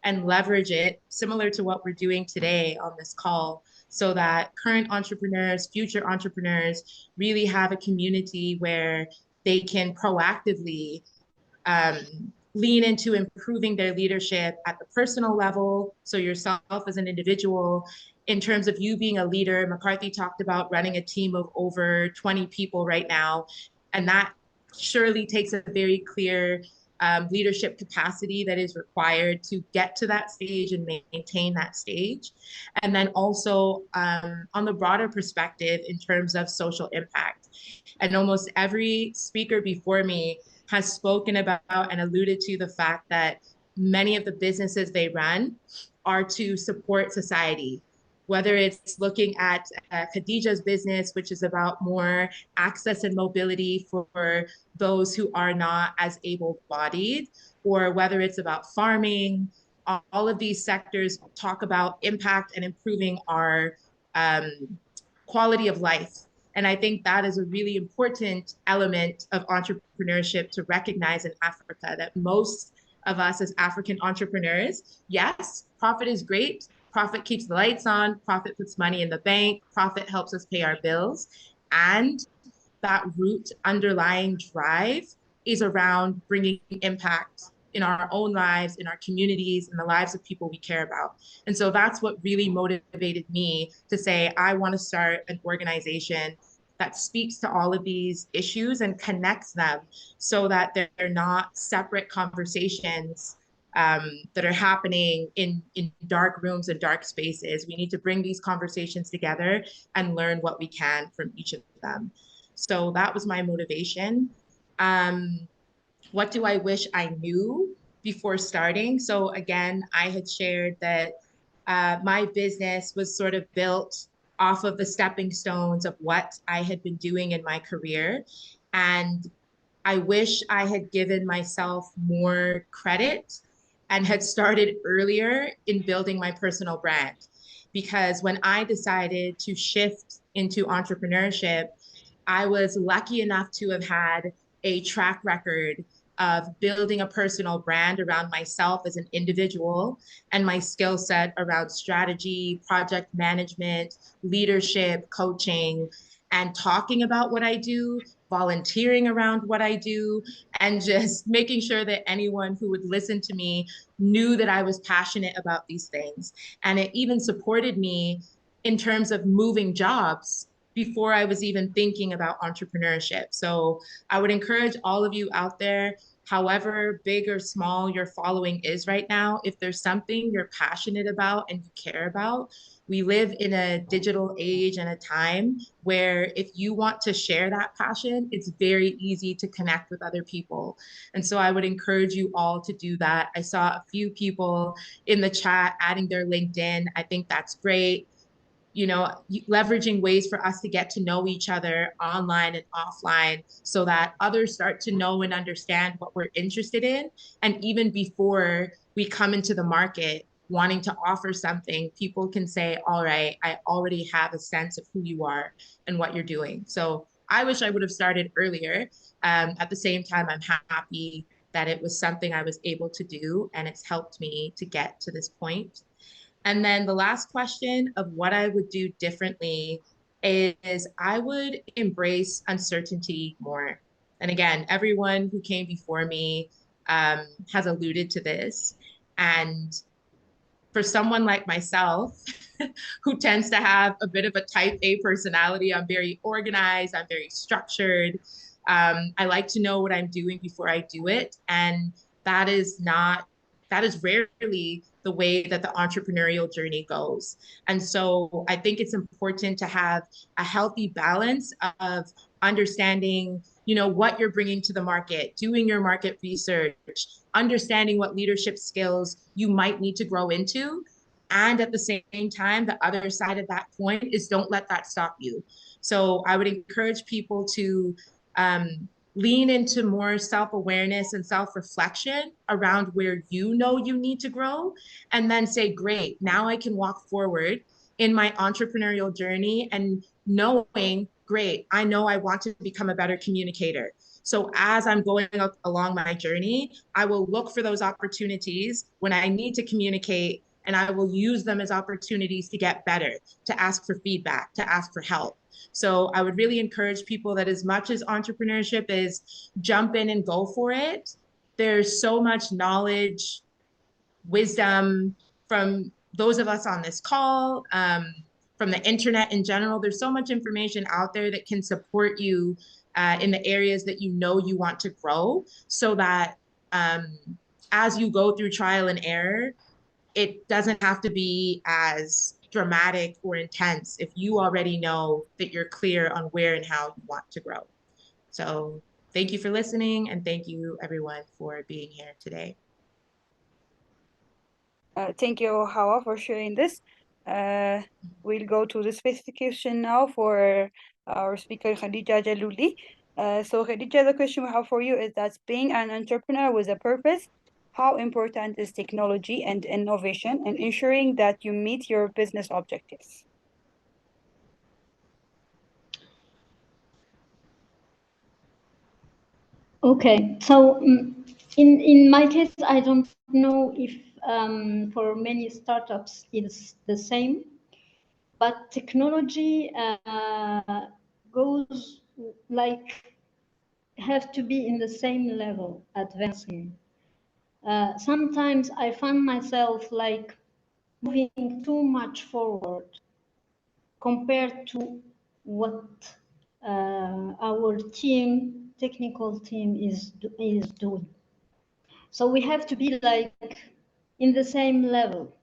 Speaker 9: and leverage it similar to what we're doing today on this call so that current entrepreneurs, future entrepreneurs really have a community where they can proactively lean into improving their leadership at the personal level. So yourself as an individual, in terms of you being a leader, McCarthy talked about running a team of over 20 people right now. And that surely takes a very clear leadership capacity that is required to get to that stage and maintain that stage. And then also on the broader perspective in terms of social impact. And almost every speaker before me has spoken about and alluded to the fact that many of the businesses they run are to support society, whether it's looking at Khadijah's business, which is about more access and mobility for those who are not as able-bodied, or whether it's about farming. All of these sectors talk about impact and improving our quality of life. And I think that is a really important element of entrepreneurship to recognize in Africa, that most of us as African entrepreneurs, yes, profit is great. Profit keeps the lights on, profit puts money in the bank, profit helps us pay our bills. And that root underlying drive is around bringing impact in our own lives, in our communities, in the lives of people we care about. And so that's what really motivated me to say, I want to start an organization that speaks to all of these issues and connects them so that they're not separate conversations that are happening in dark rooms and dark spaces. We need to bring these conversations together and learn what we can from each of them. So that was my motivation. What do I wish I knew before starting? So again, I had shared that my business was sort of built off of the stepping stones of what I had been doing in my career. And I wish I had given myself more credit and had started earlier in building my personal brand. Because when I decided to shift into entrepreneurship, I was lucky enough to have had a track record of building a personal brand around myself as an individual and my skill set around strategy, project management, leadership, coaching, and talking about what I do, volunteering around what I do, and just making sure that anyone who would listen to me knew that I was passionate about these things. And it even supported me in terms of moving jobs before I was even thinking about entrepreneurship. So I would encourage all of you out there, however big or small your following is right now, if there's something you're passionate about and you care about, we live in a digital age and a time where if you want to share that passion, it's very easy to connect with other people. And so I would encourage you all to do that. I saw a few people in the chat adding their LinkedIn. I think that's great. You know, leveraging ways for us to get to know each other online and offline so that others start to know and understand what we're interested in. And even before we come into the market wanting to offer something, people can say, all right, I already have a sense of who you are and what you're doing. So I wish I would have started earlier. At the same time, I'm happy that it was something I was able to do, and it's helped me to get to this point. And then the last question of what I would do differently is I would embrace uncertainty more. And again, everyone who came before me has alluded to this. And for someone like myself, who tends to have a bit of a type A personality, I'm very organized, I'm very structured. I like to know what I'm doing before I do it. And that is rarely the way that the entrepreneurial journey goes. And so I think it's important to have a healthy balance of understanding, you know, what you're bringing to the market, doing your market research, understanding what leadership skills you might need to grow into. And at the same time, the other side of that coin is don't let that stop you. So I would encourage people to lean into more self-awareness and self-reflection around where you know you need to grow, and then say, great, now I can walk forward in my entrepreneurial journey and knowing, great, I know I want to become a better communicator. So as I'm going along my journey, I will look for those opportunities when I need to communicate, and I will use them as opportunities to get better, to ask for feedback, to ask for help. So I would really encourage people that as much as entrepreneurship is jump in and go for it, there's so much knowledge, wisdom from those of us on this call, from the internet in general. There's so much information out there that can support you in the areas that you know you want to grow, so that as you go through trial and error, it doesn't have to be as dramatic or intense if you already know that you're clear on where and how you want to grow. So thank you for listening, and thank you everyone for being here today.
Speaker 1: Thank you, Hawa, for sharing this. We'll go to the specification now for our speaker, Khadija Jalouli. So Khadija, the question we have for you is that being an entrepreneur with a purpose, how important is technology and innovation in ensuring that you meet your business objectives?
Speaker 3: Okay, so in my case, I don't know if for many startups it's the same, but technology goes like have to be in the same level, advancing. Sometimes I find myself like moving too much forward compared to what our technical team is doing. So we have to be like in the same level,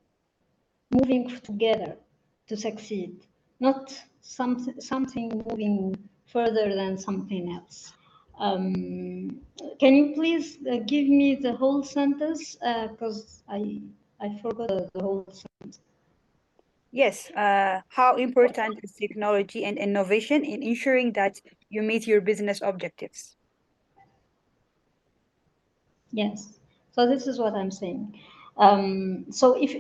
Speaker 3: moving together to succeed, not something moving further than something else. Can you please give me the whole sentence? Because I forgot the whole sentence.
Speaker 1: Yes, how important is technology and innovation in ensuring that you meet your business objectives?
Speaker 3: Yes, so this is what I'm saying. So if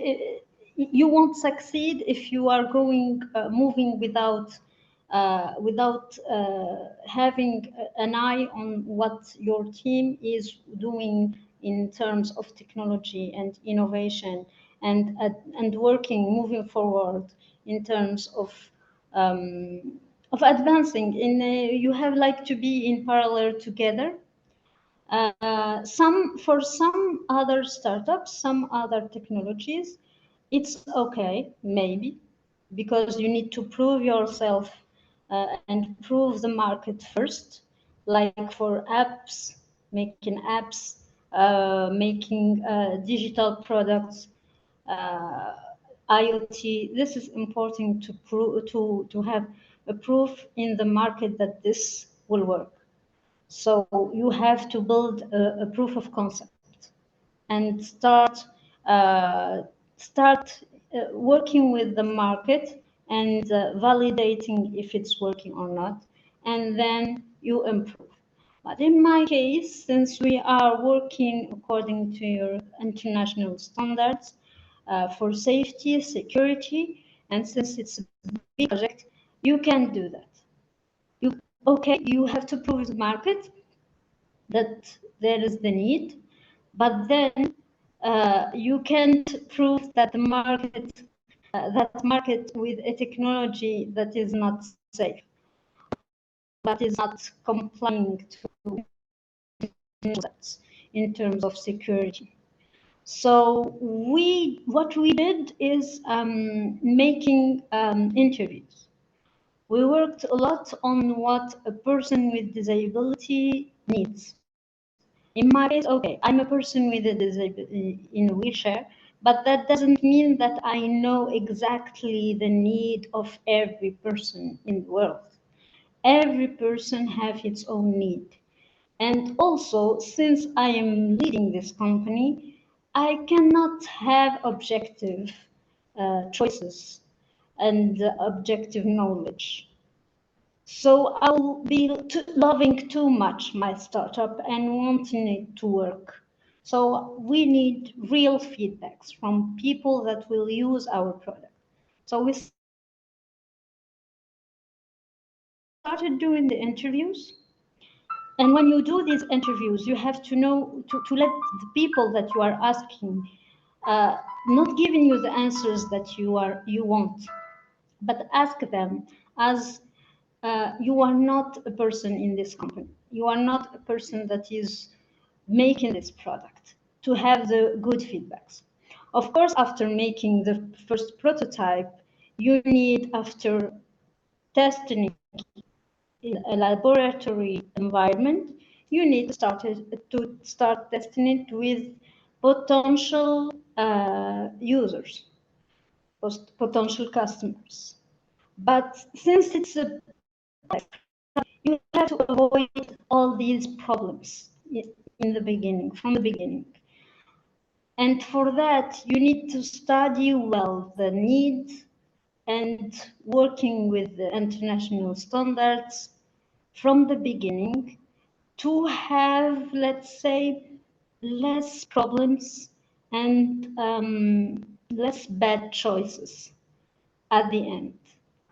Speaker 3: you won't succeed if you are moving without having an eye on what your team is doing in terms of technology and innovation, and moving forward in terms of advancing. You have like to be in parallel together. For some other startups, some other technologies, it's okay, maybe, because you need to prove yourself and prove the market first, like for apps, making apps, making digital products, IoT. This is important to prove to have a proof in the market that this will work. So you have to build a proof of concept and start working with the market and validating if it's working or not, and then you improve. But in my case, since we are working according to your international standards for safety, security, and since it's a big project, you can do that. You have to prove the market that there is the need, but then you can't prove that the market with a technology that is not safe, that is not complying to in terms of security. So what we did is making interviews. We worked a lot on what a person with disability needs. In my case, okay, I'm a person with a disability in a wheelchair, but that doesn't mean that I know exactly the need of every person in the world. Every person has its own need. And also, since I am leading this company, I cannot have objective choices and objective knowledge. So I'll be loving too much my startup and wanting it to work. So we need real feedbacks from people that will use our product. So we started doing the interviews. And when you do these interviews, you have to know to let the people that you are asking not giving you the answers that you want, but ask them as you are not a person in this company. You are not a person that is making this product to have the good feedbacks. Of course, after making the first prototype, you need, after testing in a laboratory environment, you need to start testing it with potential users, potential customers. But since it's a you have to avoid all these problems in the beginning, from the beginning. And for that, you need to study well the needs and working with the international standards from the beginning to have, let's say, less problems and less bad choices at the end.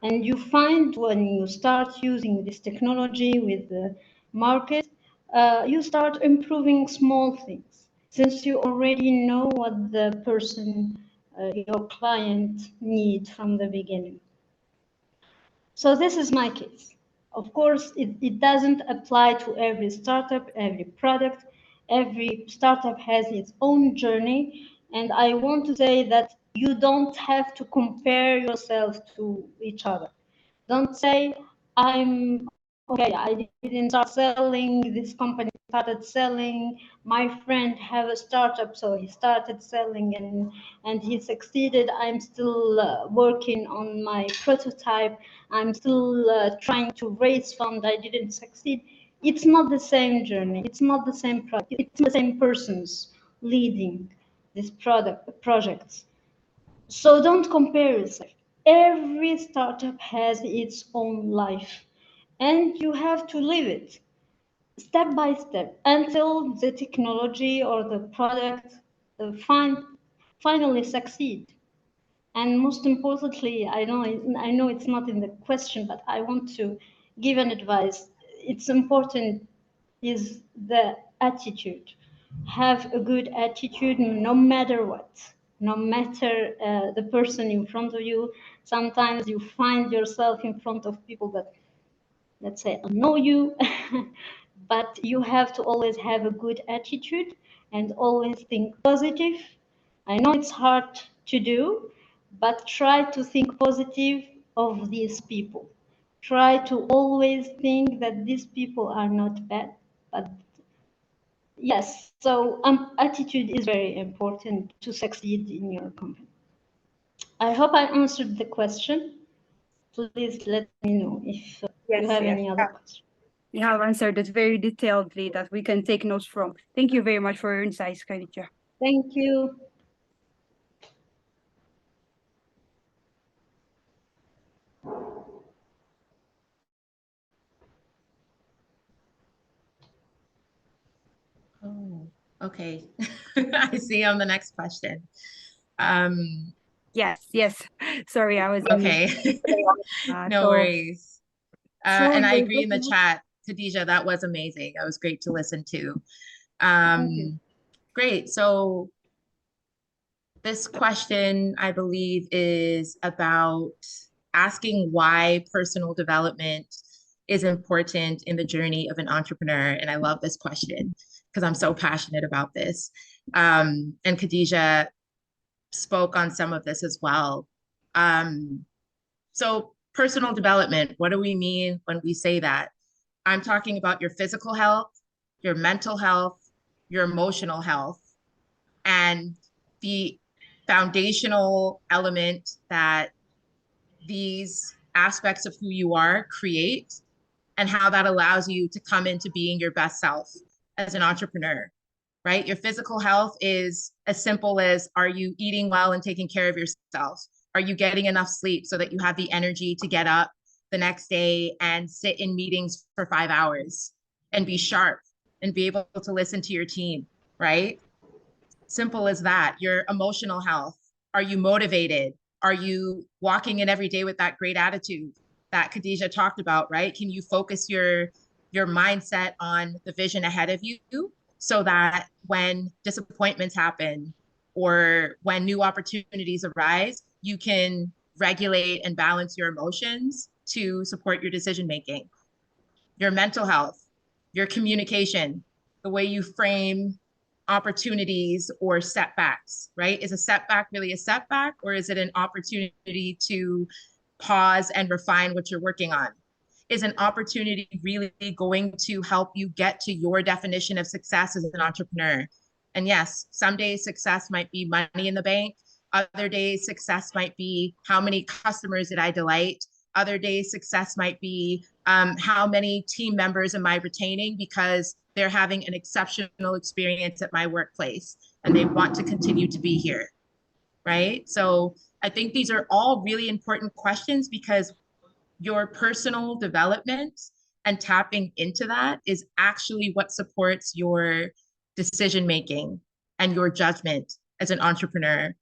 Speaker 3: And you find when you start using this technology with the market, you start improving small things. Since you already know what the person, your client, needs from the beginning. So this is my case. Of course, it doesn't apply to every startup, every product. Every startup has its own journey. And I want to say that you don't have to compare yourself to each other. Don't say, okay, I didn't start selling, this company started selling, my friend have a startup, so he started selling and he succeeded. I'm still working on my prototype. I'm still trying to raise funds. I didn't succeed. It's not the same journey. It's not the same product. It's the same persons leading this projects. So don't compare yourself. Every startup has its own life, and you have to live it step by step until the technology or the product finally succeed. And most importantly, I know it's not in the question, but I want to give an advice. It's important is the attitude. Have a good attitude no matter what, no matter the person in front of you. Sometimes you find yourself in front of people that, let's say, annoy you, but you have to always have a good attitude and always think positive. I know it's hard to do, but try to think positive of these people. try to always think that these people are not bad, but yes, so attitude is very important to succeed in your company. I hope I answered the question. Please let me know if you have any other questions.
Speaker 1: You have answered it very detailedly that we can take notes from. Thank you very much for your insights, Khadija.
Speaker 3: Thank you.
Speaker 9: Oh, okay. I see on the next question.
Speaker 1: Yes. Sorry, I was
Speaker 9: Okay. No
Speaker 1: so
Speaker 9: worries. And I
Speaker 1: the
Speaker 9: agree in the
Speaker 1: question-
Speaker 9: chat, Khadija, that was amazing. That was great to listen to.
Speaker 3: Thank you.
Speaker 9: Great. So this question, I believe, is about asking why personal development is important in the journey of an entrepreneur. And I love this question because I'm so passionate about this. And Khadija spoke on some of this as well. So personal development, what do we mean when we say that? I'm talking about your physical health, your mental health, your emotional health, and the foundational element that these aspects of who you are create, and how that allows you to come into being your best self as an entrepreneur, right? Your physical health is as simple as, are you eating well and taking care of yourself? Are you getting enough sleep so that you have the energy to get up the next day and sit in meetings for 5 hours and be sharp and be able to listen to your team, right? Simple as that. Your emotional health. Are you motivated? Are you walking in every day with that great attitude that Khadija talked about, right? Can you focus your mindset on the vision ahead of you so that when disappointments happen or when new opportunities arise, you can regulate and balance your emotions to support your decision making? Your mental health, your communication, the way you frame opportunities or setbacks, right? Is a setback really a setback, or is it an opportunity to pause and refine what you're working on? Is an opportunity really going to help you get to your definition of success as an entrepreneur? And yes, some days success might be money in the bank. Other days success might be how many customers did I delight? Other days success might be how many team members am I retaining because they're having an exceptional experience at my workplace and they want to continue to be here, right? So I think these are all really important questions because your personal development and tapping into that is actually what supports your decision making and your judgment as an entrepreneur.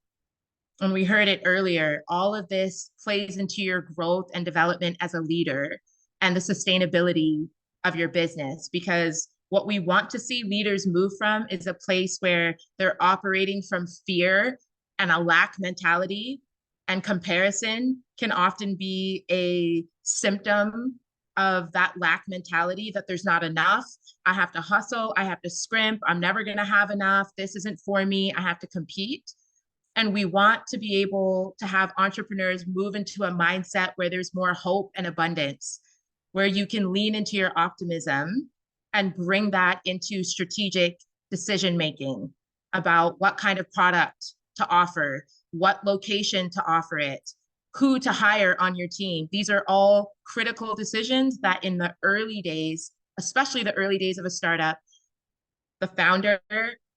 Speaker 9: And we heard it earlier, all of this plays into your growth and development as a leader and the sustainability of your business, because what we want to see leaders move from is a place where they're operating from fear and a lack mentality, and comparison can often be a symptom of that lack mentality, that there's not enough. I have to hustle, I have to scrimp, I'm never going to have enough, this isn't for me, I have to compete. And we want to be able to have entrepreneurs move into a mindset where there's more hope and abundance, where you can lean into your optimism and bring that into strategic decision making about what kind of product to offer, what location to offer it, who to hire on your team. These are all critical decisions that in the early days, especially the early days of a startup, the founder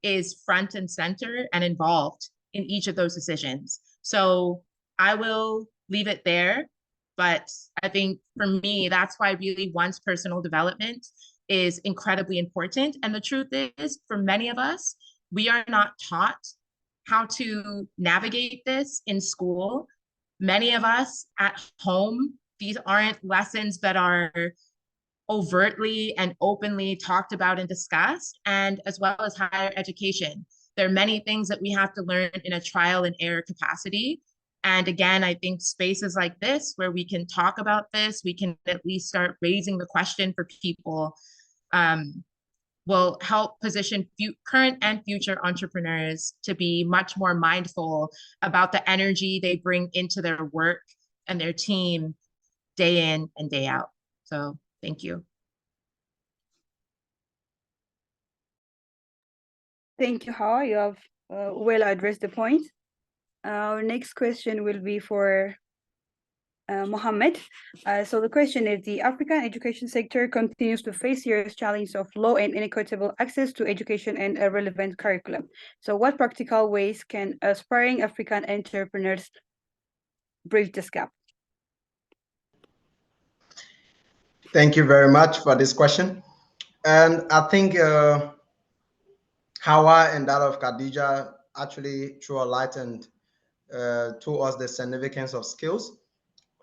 Speaker 9: is front and center and involved in each of those decisions. So I will leave it there. But I think for me, that's why really one's personal development is incredibly important. And the truth is, for many of us, we are not taught how to navigate this in school. Many of us at home, these aren't lessons that are overtly and openly talked about and discussed, and as well as higher education. There are many things that we have to learn in a trial and error capacity. And again, I think spaces like this, where we can talk about this, we can at least start raising the question for people, will help position current and future entrepreneurs to be much more mindful about the energy they bring into their work and their team, day in and day out. So thank you.
Speaker 1: Thank you, Hawa. You have well addressed the point. Our next question will be for Mohammed. So the question is, the African education sector continues to face serious challenge of low and inequitable access to education and a relevant curriculum. So what practical ways can aspiring African entrepreneurs bridge this gap?
Speaker 8: Thank you very much for this question. And I think Hawa and that of Khadija actually threw a light and told us the significance of skills.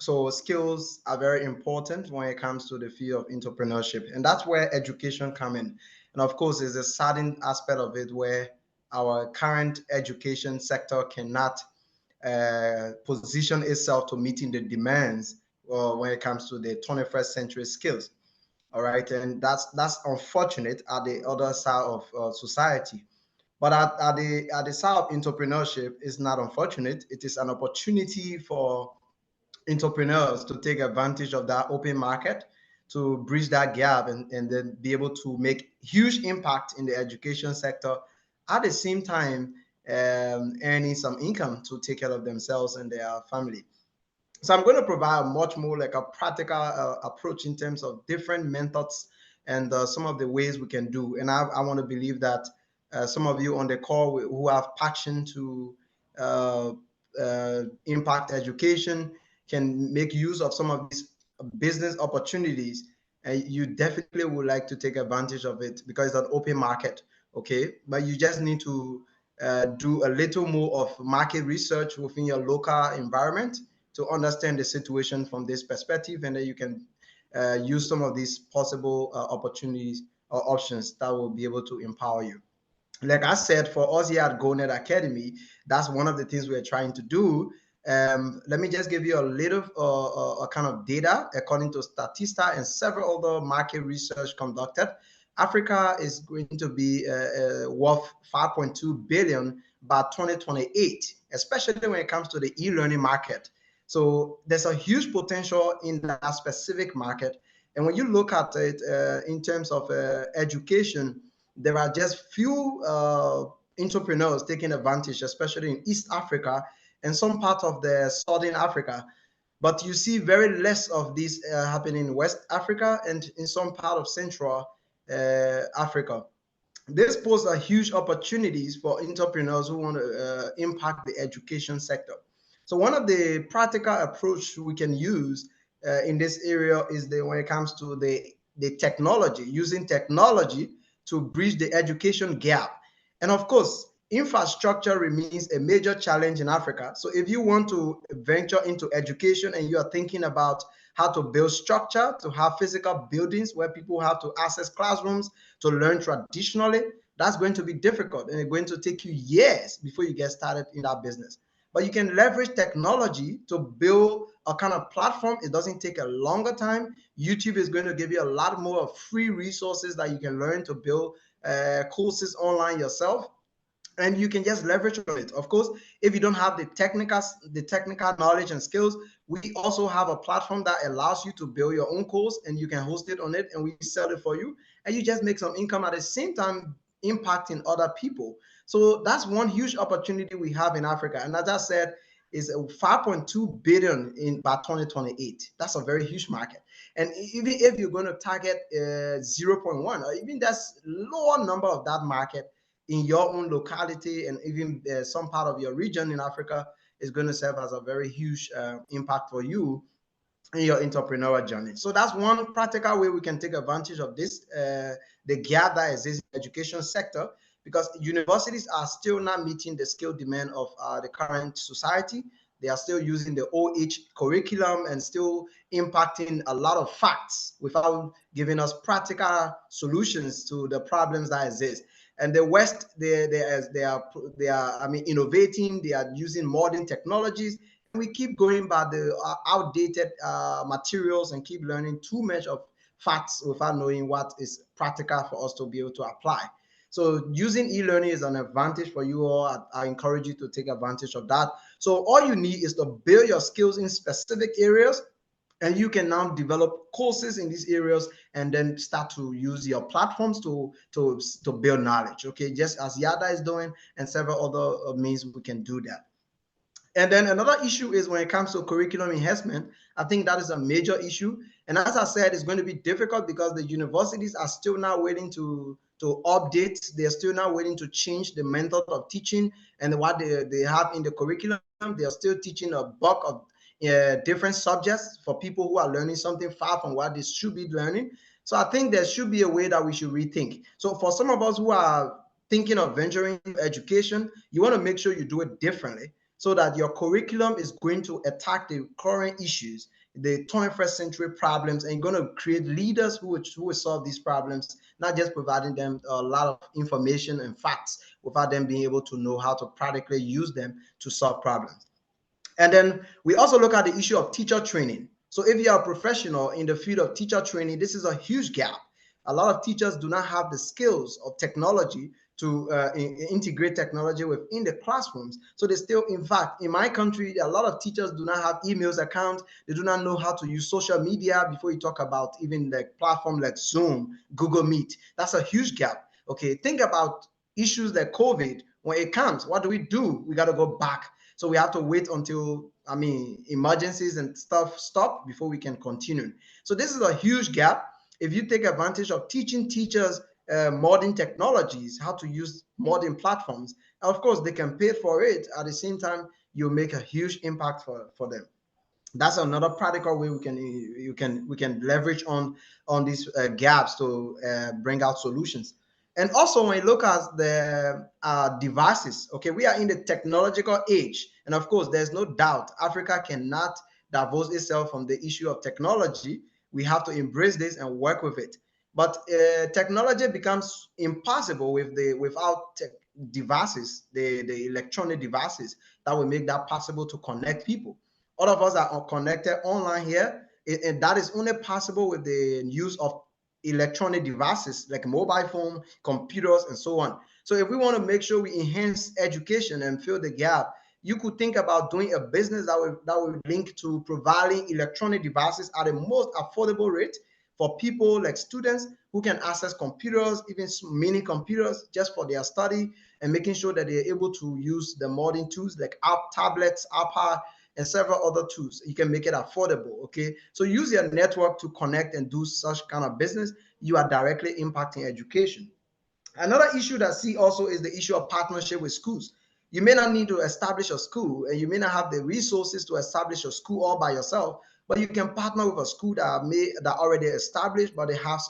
Speaker 8: So skills are very important when it comes to the field of entrepreneurship, and that's where education comes in. And of course, there's a certain aspect of it where our current education sector cannot position itself to meeting the demands when it comes to the 21st century skills. All right, and that's unfortunate at the other side of society. But at the side of entrepreneurship, it's not unfortunate. It is an opportunity for entrepreneurs to take advantage of that open market, to bridge that gap, and then be able to make huge impact in the education sector at the same time, earning some income to take care of themselves and their family. So I'm going to provide much more like a practical approach in terms of different methods and some of the ways we can do. And I want to believe that some of you on the call who have passion to uh, impact education can make use of some of these business opportunities. And you definitely would like to take advantage of it because it's an open market. Okay, but you just need to do a little more of market research within your local environment to understand the situation from this perspective, and then you can use some of these possible opportunities or options that will be able to empower you. Like I said, for us here at GoNet Academy, that's one of the things we're trying to do. Let me just give you a little kind of data. According to Statista and several other market research conducted, Africa is going to be worth 5.2 billion by 2028, especially when it comes to the e-learning market. So there's a huge potential in that specific market. And when you look at it in terms of education, there are just few entrepreneurs taking advantage, especially in East Africa and some part of the Southern Africa. But you see very less of this happening in West Africa and in some part of Central Africa. This poses a huge opportunities for entrepreneurs who want to impact the education sector. So one of the practical approach we can use in this area is when it comes to the technology, using technology to bridge the education gap. And of course, infrastructure remains a major challenge in Africa. So if you want to venture into education and you are thinking about how to build structure, to have physical buildings where people have to access classrooms to learn traditionally, that's going to be difficult and it's going to take you years before you get started in that business. But you can leverage technology to build a kind of platform. It doesn't take a longer time. YouTube is going to give you a lot more free resources that you can learn to build courses online yourself, and you can just leverage on it. Of course, if you don't have the technical knowledge and skills, we also have a platform that allows you to build your own course and you can host it on it and we sell it for you, and you just make some income at the same time impacting other people. So that's one huge opportunity we have in Africa, and as I said, is 5.2 billion in by 2028. That's a very huge market. And even if you're going to target 0.1 or even that's lower number of that market in your own locality and even some part of your region in Africa, is going to serve as a very huge impact for you in your entrepreneurial journey. So that's one practical way we can take advantage of this, the gap that exists in the education sector, because universities are still not meeting the skill demand of the current society. They are still using the OH curriculum and still impacting a lot of facts without giving us practical solutions to the problems that exist. And the West, they are, I mean, innovating. They are using modern technologies. We keep going by the outdated materials and keep learning too much of facts without knowing what is practical for us to be able to apply. So using e-learning is an advantage for you all. I encourage you to take advantage of that. So all you need is to build your skills in specific areas And you can now develop courses in these areas and then start to use your platforms to build knowledge. Okay, just as Yada is doing, and several other means we can do that. And then another issue is when it comes to curriculum enhancement. I think that is a major issue. And as I said, it's going to be difficult because the universities are still now waiting to update. They're still now waiting to change the method of teaching and what they have in the curriculum. They are still teaching a bulk of different subjects for people who are learning something far from what they should be learning. So I think there should be a way that we should rethink. So for some of us who are thinking of venturing into education, you want to make sure you do it differently, so that your curriculum is going to attack the current issues, the 21st century problems, and you're going to create leaders who will solve these problems, not just providing them a lot of information and facts without them being able to know how to practically use them to solve problems. And then we also look at the issue of teacher training. So if you are a professional in the field of teacher training, this is a huge gap. A lot of teachers do not have the skills of technology to integrate technology within the classrooms. So they still, in fact, in my country, a lot of teachers do not have emails accounts. They do not know how to use social media, before you talk about even like platform like Zoom, Google Meet. That's a huge gap. Okay, think about issues like COVID. When it comes, what do? We got to go back. So we have to wait until, emergencies and stuff stop before we can continue. So this is a huge gap. If you take advantage of teaching teachers modern technologies, how to use modern platforms, of course, they can pay for it. At the same time, you make a huge impact for them. That's another practical way we can leverage on these gaps to bring out solutions. And also, when you look at the devices, okay, we are in the technological age, and of course, there's no doubt Africa cannot divorce itself from the issue of technology. We have to embrace this and work with it. But technology becomes impossible without devices, the electronic devices that will make that possible to connect people. All of us are connected online here, and that is only possible with the use of electronic devices like mobile phone, computers, and so on. So if we want to make sure we enhance education and fill the gap, you could think about doing a business that will link to providing electronic devices at the most affordable rate for people like students who can access computers, even mini computers, just for their study, and making sure that they're able to use the modern tools like tablets, iPad, and several other tools. You can make it affordable. Okay, so use your network to connect and do such kind of business. You are directly impacting education. Another issue that I see also is the issue of partnership with schools. You may not need to establish a school, and you may not have the resources to establish a school all by yourself, but you can partner with a school that already established, but they have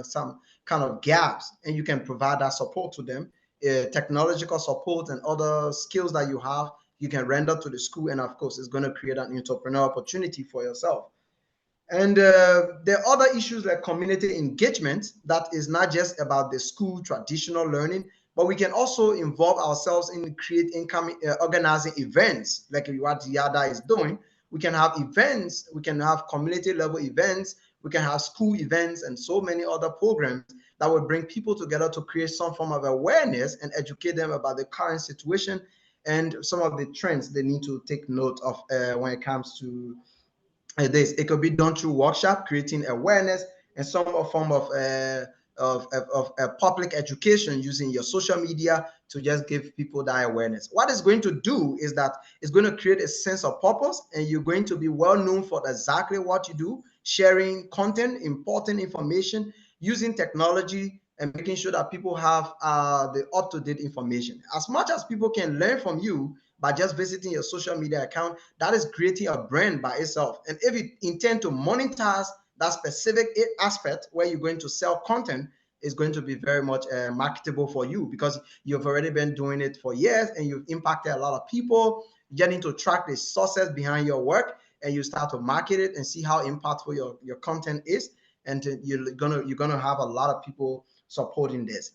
Speaker 8: some kind of gaps, and you can provide that support to them, technological support and other skills that you have. You can render to the school, and of course, it's going to create an entrepreneurial opportunity for yourself. And there are other issues like community engagement that is not just about the school traditional learning, but we can also involve ourselves in organizing events like what Yada is doing. We can have events, we can have community level events, we can have school events, and so many other programs that will bring people together to create some form of awareness and educate them about the current situation and some of the trends they need to take note of when it comes to this. It could be done through workshop, creating awareness, and some form of public education using your social media to just give people that awareness. What it's going to do is that it's going to create a sense of purpose, and you're going to be well known for exactly what you do, sharing content, important information, using technology, and making sure that people have the up-to-date information. As much as people can learn from you by just visiting your social media account, that is creating a brand by itself. And if you intend to monetize that specific aspect where you're going to sell content, is going to be very much marketable for you, because you've already been doing it for years and you've impacted a lot of people. You need to track the sources behind your work, and you start to market it and see how impactful your content is. And you're gonna have a lot of people supporting this.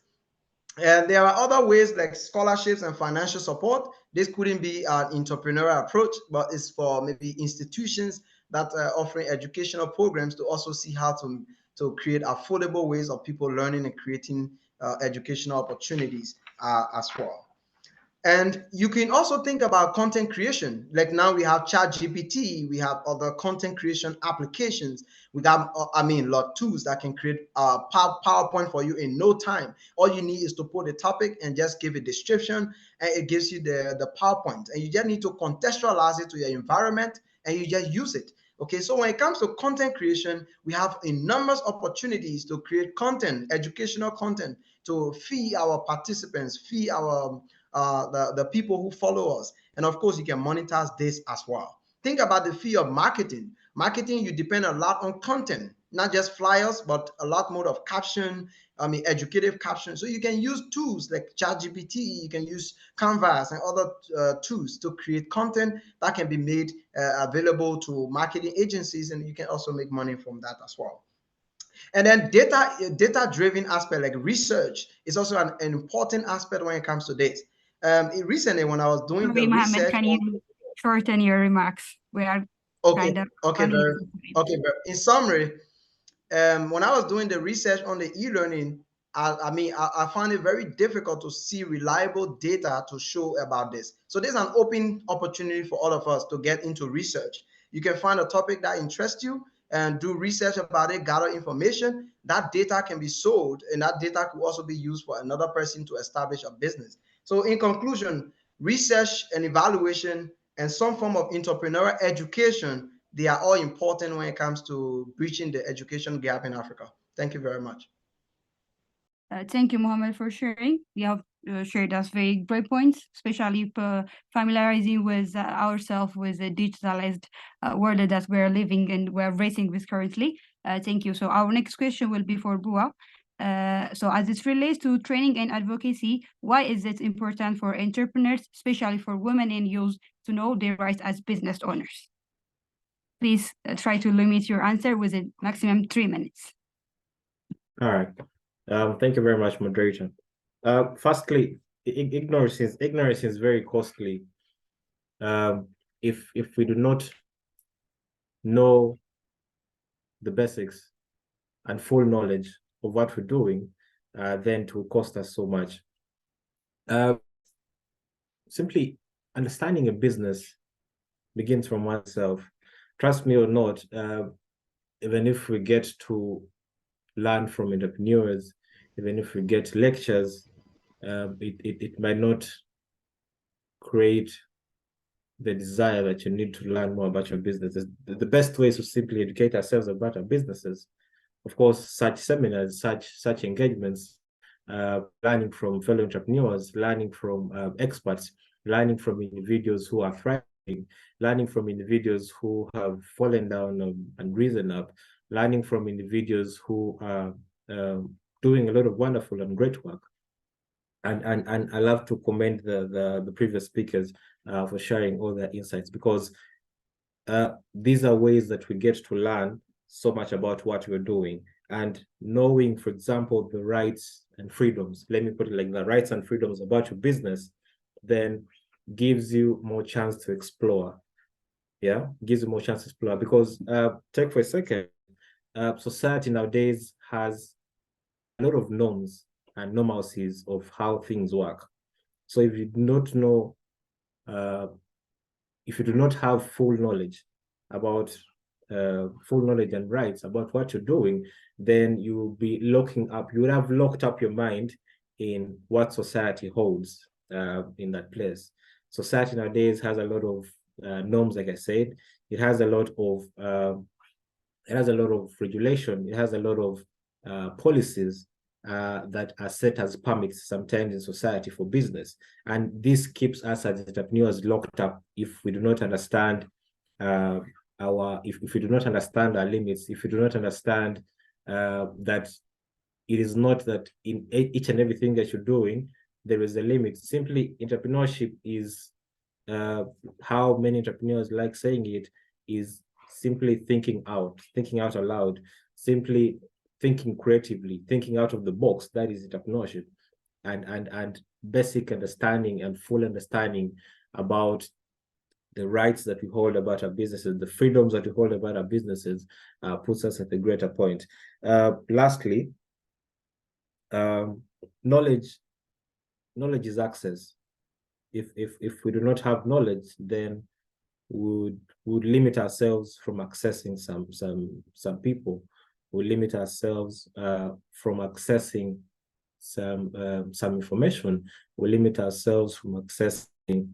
Speaker 8: And there are other ways like scholarships and financial support. This couldn't be an entrepreneurial approach, but it's for maybe institutions that are offering educational programs to also see how to create affordable ways of people learning and creating educational opportunities as well. And you can also think about content creation. Like now we have ChatGPT, we have other content creation applications. We got, a lot of tools that can create a PowerPoint for you in no time. All you need is to put a topic and just give a description, and it gives you the PowerPoint. And you just need to contextualize it to your environment, and you just use it. Okay, so when it comes to content creation, we have enormous opportunities to create content, educational content, to feed our participants, feed our the people who follow us. And of course, you can monetize this as well. Think about the fee of marketing. Marketing, you depend a lot on content, not just flyers, but a lot more of caption, educative caption. So you can use tools like ChatGPT, you can use Canvas and other tools to create content that can be made available to marketing agencies, and you can also make money from that as well. And then data-driven aspect like research is also an important aspect when it comes to this. Recently, when I was doing
Speaker 1: Sorry,
Speaker 8: the
Speaker 1: Mohammed,
Speaker 8: research,
Speaker 1: can you shorten your remarks? We are kind of
Speaker 8: okay,
Speaker 1: running.
Speaker 8: okay. In summary, when I was doing the research on the e-learning, I found it very difficult to see reliable data to show about this. So there's an open opportunity for all of us to get into research. You can find a topic that interests you and do research about it, gather information. That data can be sold, and that data could also be used for another person to establish a business. So in conclusion, research and evaluation and some form of entrepreneurial education, they are all important when it comes to bridging the education gap in Africa. Thank you very much.
Speaker 1: Thank you, Mohammed, for sharing. You have shared us very great points, especially familiarizing with ourselves with the digitalized world that we're living and we're racing with currently. Thank you. So our next question will be for Bua. So as it relates to training and advocacy, why is it important for entrepreneurs, especially for women and youth, to know their rights as business owners? Please try to limit your answer within maximum 3 minutes.
Speaker 7: All right. Thank you very much, moderator. Firstly, ignorance is very costly. If we do not know the basics and full knowledge of what we're doing, then it will cost us so much. Simply understanding a business begins from oneself. Trust me or not, even if we get to learn from entrepreneurs, even if we get lectures, it might not create the desire that you need to learn more about your businesses. The best way is to simply educate ourselves about our businesses. Of course, such seminars, such engagements, learning from fellow entrepreneurs, learning from experts, learning from individuals who are thriving, learning from individuals who have fallen down and risen up, learning from individuals who are doing a lot of wonderful and great work. And I love to commend the previous speakers for sharing all their insights, because these are ways that we get to learn so much about what we're doing, and knowing, for example, the rights and freedoms, let me put it like the rights and freedoms about your business, then gives you more chance to explore. Yeah, gives you more chance to explore, because take for a second, society nowadays has a lot of norms and normalcies of how things work. So if you do not know, if you do not have full knowledge about full knowledge and rights about what you're doing, then you'll be you would have locked up your mind in what society holds in that place. Society nowadays has a lot of norms, like I said. It has a lot of regulation. It has a lot of policies that are set as permits sometimes in society for business. And this keeps us as entrepreneurs locked up if we do not understand if we do not understand our limits, if we do not understand that it is not that in each and everything that you're doing, there is a limit. Simply, entrepreneurship is, how many entrepreneurs like saying it, is simply thinking out aloud, simply thinking creatively, thinking out of the box. That is entrepreneurship, and basic understanding and full understanding about the rights that we hold about our businesses, the freedoms that we hold about our businesses, puts us at a greater point. Lastly, knowledge is access. if we do not have knowledge, then would limit ourselves from accessing some people. We limit ourselves from accessing some information. We limit ourselves from accessing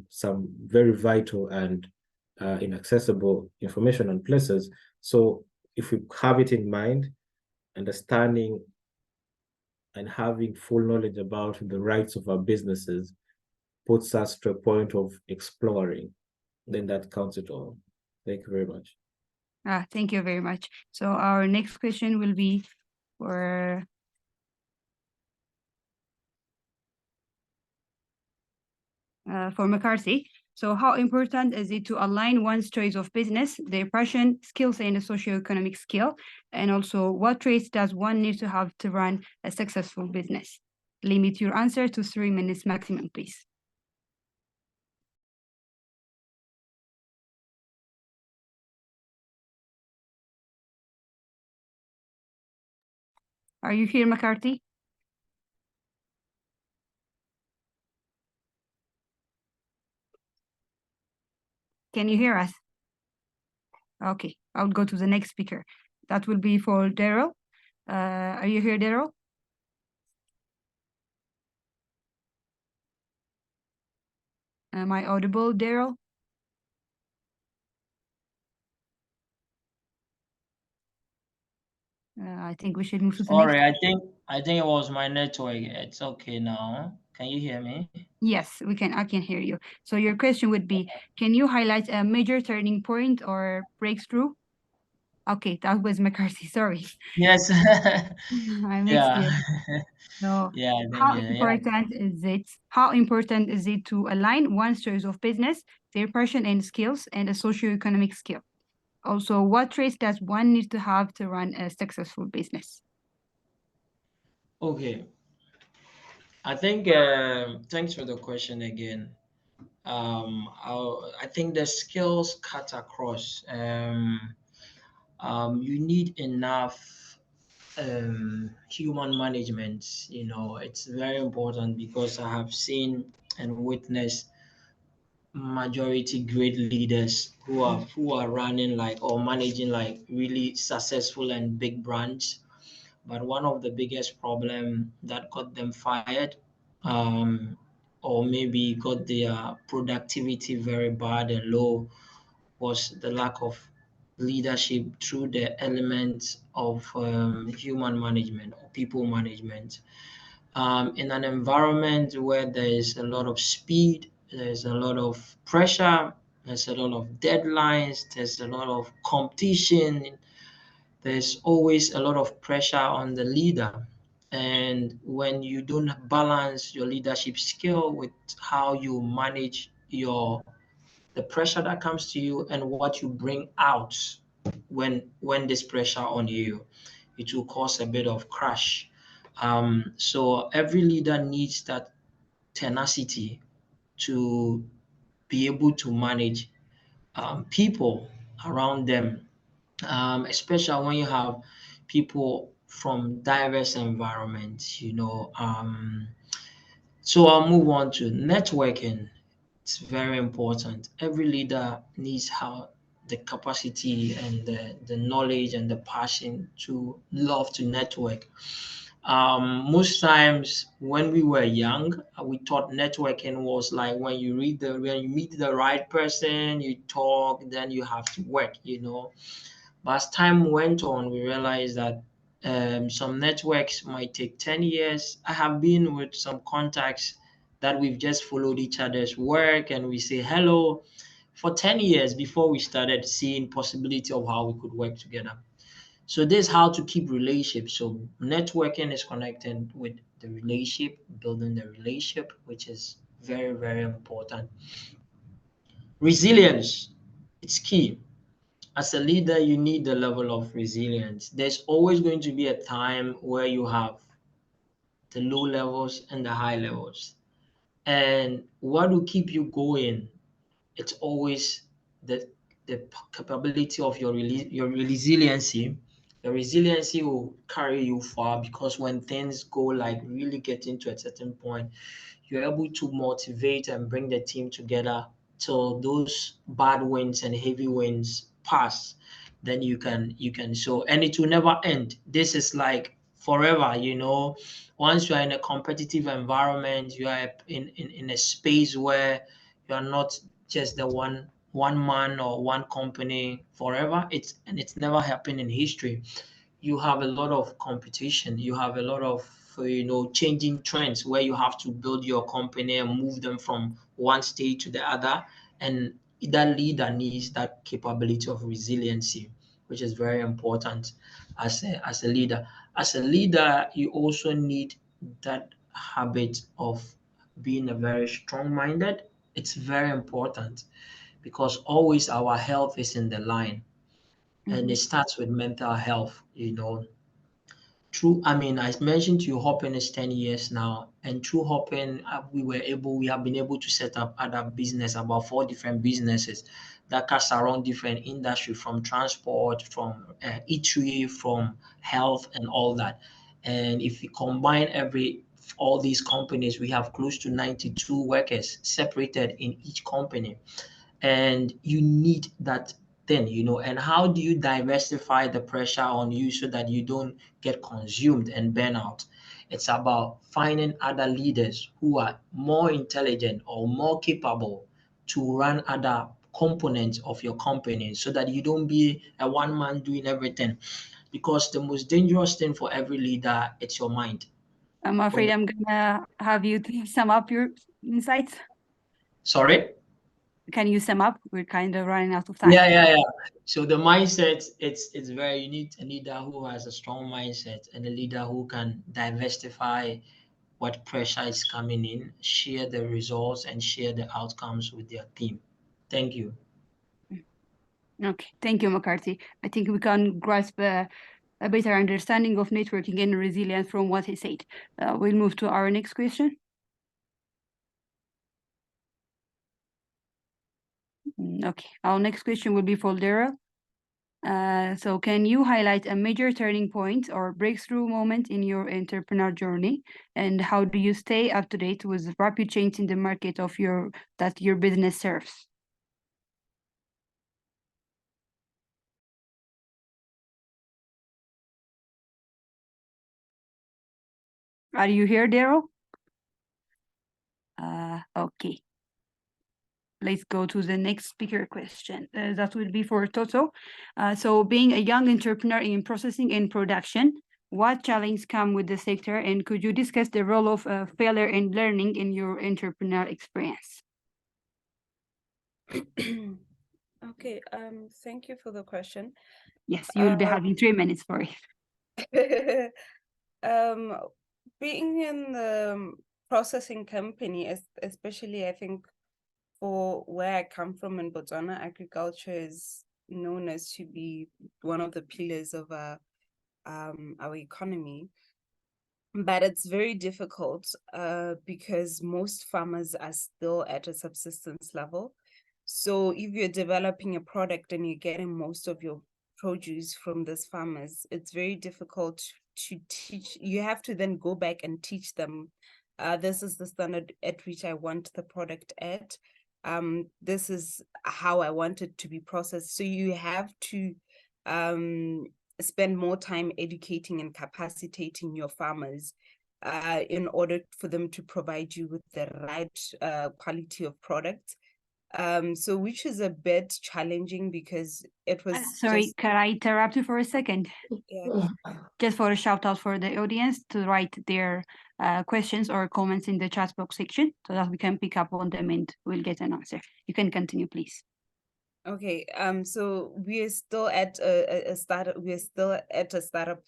Speaker 7: some very vital and inaccessible information and places. So if we have it in mind, understanding and having full knowledge about the rights of our businesses puts us to a point of exploring, then that counts it all. Thank you very much.
Speaker 1: Thank you very much. So our next question will be for McCarthy. So how important is it to align one's choice of business, their passion, skills, and a socioeconomic skill? And also, what traits does one need to have to run a successful business? Limit your answer to 3 minutes maximum, please. Are you here, McCarthy? Can you hear us? Okay, I'll go to the next speaker. That will be for Daryl. Are you here, Daryl? Am I audible, Daryl? I think we should move to the next.
Speaker 6: Sorry, I think it was my network. It's okay now. Can you hear me?
Speaker 1: Yes, I can hear you. So your question would be, can you highlight a major turning point or breakthrough? Okay, that was McCarthy, sorry.
Speaker 6: Yes.
Speaker 1: I mixed
Speaker 6: Yeah.
Speaker 1: it. So
Speaker 6: Yeah, I think
Speaker 1: how
Speaker 6: yeah.
Speaker 1: important is it to align one's choice of business, their passion and skills, and a socioeconomic skill? Also, what traits does one need to have to run a successful business?
Speaker 6: Okay. I think thanks for the question again. I think the skills cut across. You need enough human management. You know, it's very important because I have seen and witnessed majority great leaders who are running like or managing like really successful and big brands, but one of the biggest problem that got them fired, um, or maybe got their productivity very bad and low, was the lack of leadership through the element of human management or people management. In an environment where there is a lot of speed, there's a lot of pressure, there's a lot of deadlines, there's a lot of competition, there's always a lot of pressure on the leader. And when you don't balance your leadership skill with how you manage the pressure that comes to you and what you bring out when there's pressure on you, it will cause a bit of crash. So every leader needs that tenacity to be able to manage people around them, especially when you have people from diverse environments, you know. So I'll move on to networking. It's very important. Every leader needs how the capacity and the knowledge and the passion to love to network. Most times when we were young, we thought networking was like when you meet the right person, you talk, then you have to work, you know. But as time went on, we realized that some networks might take 10 years. I have been with some contacts that we've just followed each other's work and we say hello for 10 years before we started seeing possibility of how we could work together. So this is how to keep relationships. So networking is connected with the relationship, building the relationship, which is very, very important. Resilience, it's key. As a leader, you need the level of resilience. There's always going to be a time where you have the low levels and the high levels. And what will keep you going? It's always the capability of your resiliency The resiliency will carry you far, because when things go like really get into a certain point, you're able to motivate and bring the team together till those bad winds and heavy winds pass. Then you can show, and it will never end. This is like forever, you know. Once you are in a competitive environment, you are in a space where you are not just the one man or one company forever. It's never happened in history. You have a lot of competition. You have a lot of changing trends where you have to build your company and move them from one stage to the other. And that leader needs that capability of resiliency, which is very important as a leader. As a leader, you also need that habit of being a very strong-minded. It's very important, because always our health is in the line, and it starts with mental health. Through, I mean, I mentioned to you, Hopping is 10 years now, and through Hopping, we have been able to set up other business, about 4 different businesses that cast around different industry, from transport, from eatery, from health, and all that. And if we combine all these companies, we have close to 92 workers separated in each company. And you need that thing, and how do you diversify the pressure on you so that you don't get consumed and burn out? It's about finding other leaders who are more intelligent or more capable to run other components of your company, so that you don't be a one man doing everything. Because the most dangerous thing for every leader, it's your mind.
Speaker 1: I'm afraid I'm gonna have you to sum up your insights.
Speaker 6: Sorry?
Speaker 1: Can you sum up? We're kind of running out of time.
Speaker 6: Yeah. So the mindset, it's very, you need a leader who has a strong mindset, and a leader who can diversify what pressure is coming in, share the results, and share the outcomes with their team. Thank you.
Speaker 1: Okay, thank you, McCarthy. I think we can grasp a better understanding of networking and resilience from what he said. We'll move to our next question. Okay, our next question will be for Daryl. So can you highlight a major turning point or breakthrough moment in your entrepreneur journey, and how do you stay up to date with rapid change in the market that your business serves? Are you here, Daryl? Okay. Let's go to the next speaker question. That will be for Toto. So being a young entrepreneur in processing and production, what challenges come with the sector, and could you discuss the role of failure and learning in your entrepreneur experience?
Speaker 4: Okay, thank you for the question.
Speaker 1: Yes, you'll be having 3 minutes for it.
Speaker 4: Being in the processing company, especially, I think, for where I come from in Botswana, agriculture is known as to be one of the pillars of our economy. But it's very difficult because most farmers are still at a subsistence level. So if you're developing a product and you're getting most of your produce from these farmers, it's very difficult to teach. You have to then go back and teach them, this is the standard at which I want the product at. This is how I want it to be processed. So you have to spend more time educating and capacitating your farmers in order for them to provide you with the right quality of product. So which is a bit challenging because it was
Speaker 1: sorry, can I interrupt you for a second?
Speaker 4: Yeah.
Speaker 1: Just for a shout out for the audience to write their questions or comments in the chat box section so that we can pick up on them and we'll get an answer. You can continue, please.
Speaker 4: Okay, so we are still at a startup. We're still at a startup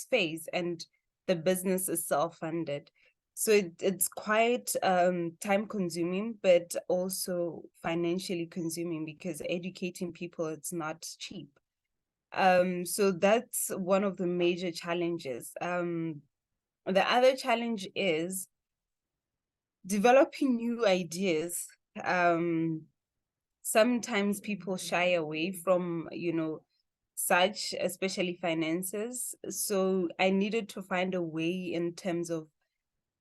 Speaker 4: phase, and the business is self-funded. So it's quite time-consuming, but also financially consuming because educating people, it's not cheap. So that's one of the major challenges. The other challenge is developing new ideas. Sometimes people shy away from, such, especially finances. So I needed to find a way in terms of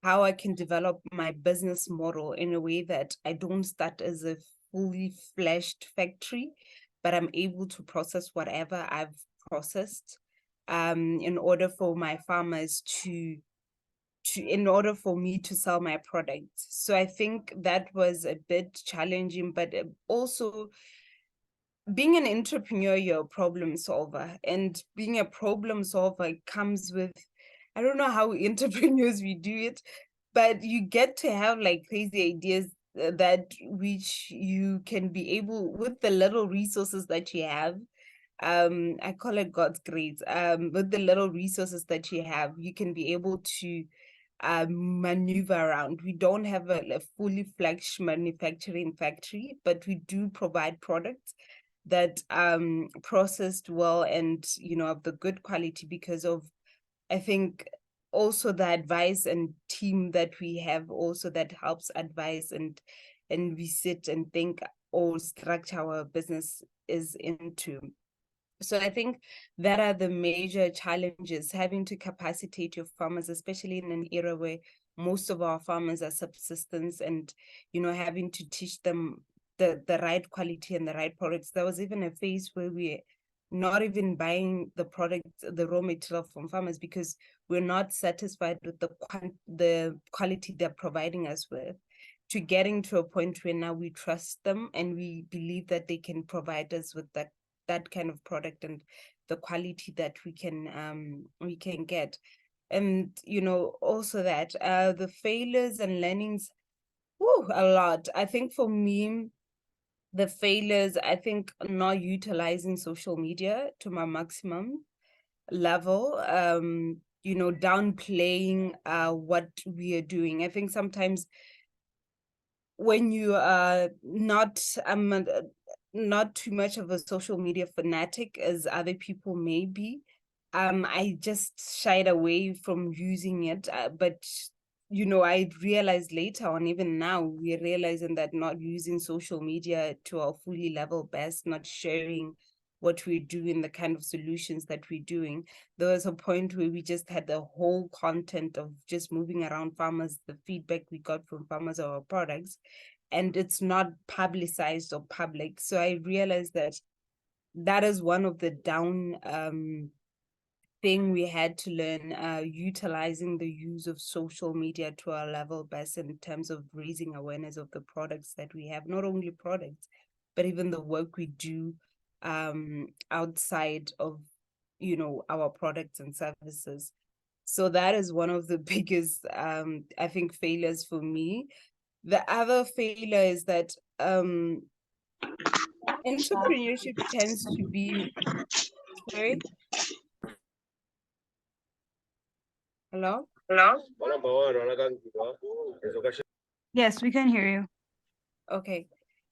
Speaker 4: how I can develop my business model in a way that I don't start as a fully fledged factory, but I'm able to process whatever I've processed in order for my farmers in order for me to sell my product. So I think that was a bit challenging, but also being an entrepreneur, you're a problem solver, and being a problem solver comes with, I don't know how entrepreneurs we do it, but you get to have like crazy ideas that which you can be able with the little resources that you have. I call it God's grace. With the little resources that you have, you can be able to maneuver around. We don't have a fully fledged manufacturing factory, but we do provide products that processed well and of the good quality, because of, I think, also the advice and team that we have also that helps advise and we sit and think or structure our business is into. So I think that are the major challenges, having to capacitate your farmers, especially in an era where most of our farmers are subsistence, and having to teach them the right quality and the right products. There was even a phase where we're not even buying the product, the raw material from farmers, because we're not satisfied with the quality they're providing us with, to getting to a point where now we trust them and we believe that they can provide us with that kind of product and the quality that we can get. And also that the failures and learnings, a lot. I think for me, the failures, I think not utilizing social media to my maximum level, downplaying what we are doing. I think sometimes when you are not too much of a social media fanatic as other people may be, I just shied away from using it. But I realized later on, even now, we're realizing that not using social media to our fully level best, not sharing what we're doing, the kind of solutions that we're doing. There was a point where we just had the whole content of just moving around farmers, the feedback we got from farmers of our products, and it's not publicized or public. So I realized that is one of the down thing we had to learn, utilizing the use of social media to our level best in terms of raising awareness of the products that we have, not only products, but even the work we do outside of our products and services. So that is one of the biggest I think failures for me. The other failure is that entrepreneurship tends to be, sorry? Hello?
Speaker 1: Yes, we can hear you.
Speaker 4: Okay.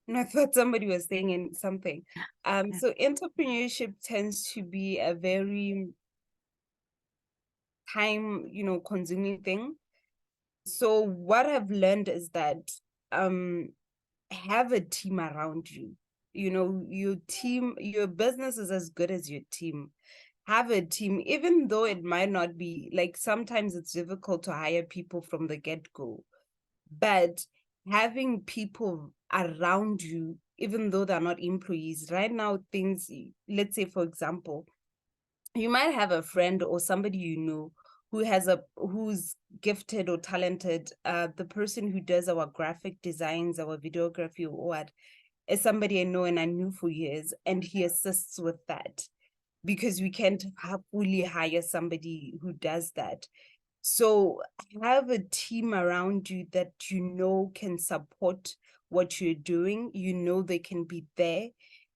Speaker 4: And I thought somebody was saying something. So entrepreneurship tends to be a very time, consuming thing. So what I've learned is that have a team around you. Your team, your business is as good as your team. Have a team, even though it might not be, like, sometimes it's difficult to hire people from the get-go, but having people around you, even though they're not employees, right now, things, let's say, for example, you might have a friend or somebody who's gifted or talented. The person who does our graphic designs, our videography, or what, is somebody I know and I knew for years, and he assists with that, because we can't fully hire somebody who does that. So have a team around you that can support what you're doing. They can be there,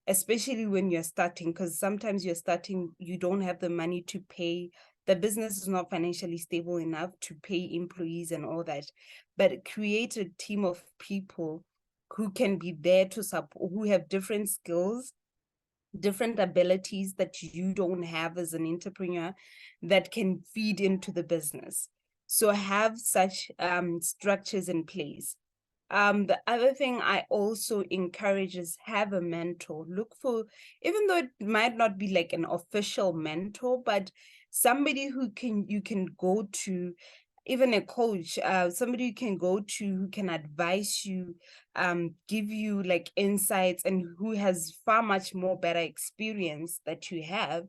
Speaker 4: especially when you're starting, because sometimes you're starting, you don't have the money to pay. The business is not financially stable enough to pay employees and all that. But create a team of people who can be there to support, who have different skills, different abilities that you don't have as an entrepreneur, that can feed into the business. So have such structures in place. The other thing I also encourage is have a mentor. Look for, even though it might not be like an official mentor, but somebody who you can go to, even a coach, somebody you can go to who can advise you, give you like insights, and who has far much more better experience that you have,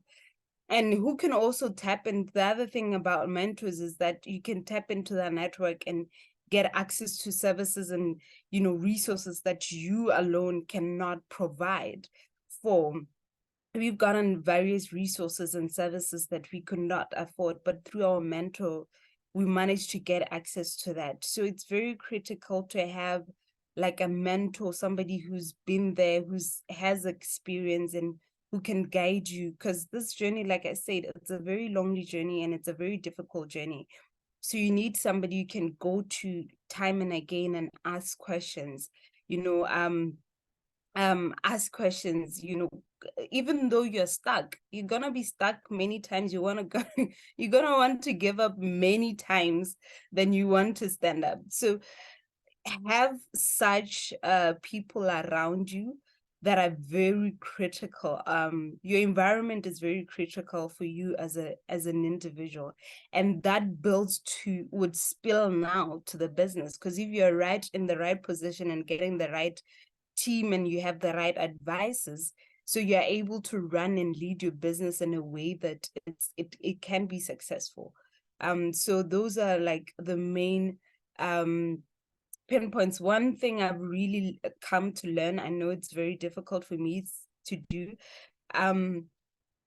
Speaker 4: and who can also tap in. The other thing about mentors is that you can tap into their network and get access to services and, you know, resources that you alone cannot provide for. We've gotten various resources and services that we could not afford, but through our mentor, we managed to get access to that. So it's very critical to have like a mentor, somebody who's been there, has experience, and who can guide you. Because this journey, like I said, it's a very lonely journey and it's a very difficult journey. So you need somebody you can go to time and again and ask questions, you know, ask questions, you know, even though you're stuck, you're gonna be stuck many times. You're gonna want to give up many times than you want to stand up. So have such people around you that are very critical. Your environment is very critical for you as an individual, and that would spill now to the business. Because if you're right in the right position and getting the right team and you have the right advisors, so you're able to run and lead your business in a way that it can be successful. So those are like the main pinpoints. One thing I've really come to learn, I know it's very difficult for me to do,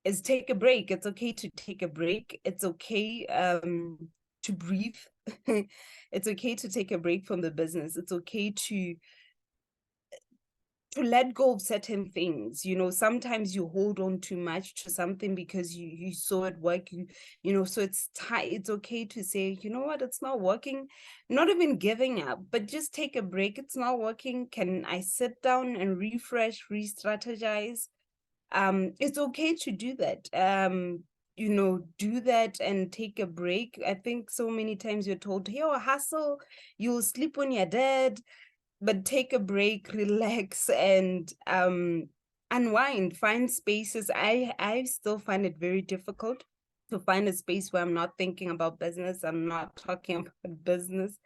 Speaker 4: is take a break. It's okay to take a break. It's okay to breathe. It's okay to take a break from the business. It's okay to let go of certain things. You know, sometimes you hold on too much to something because you saw it work, you know, so it's okay to say, you know what, it's not working. Not even giving up, but just take a break. It's not working. Can I sit down and refresh, re-strategize? It's okay to do that. You know, do that and take a break. I think so many times you're told, yo, hustle, you'll sleep when you're dead. But take a break, relax, and unwind, find spaces. I still find it very difficult to find a space where I'm not thinking about business. I'm not talking about business.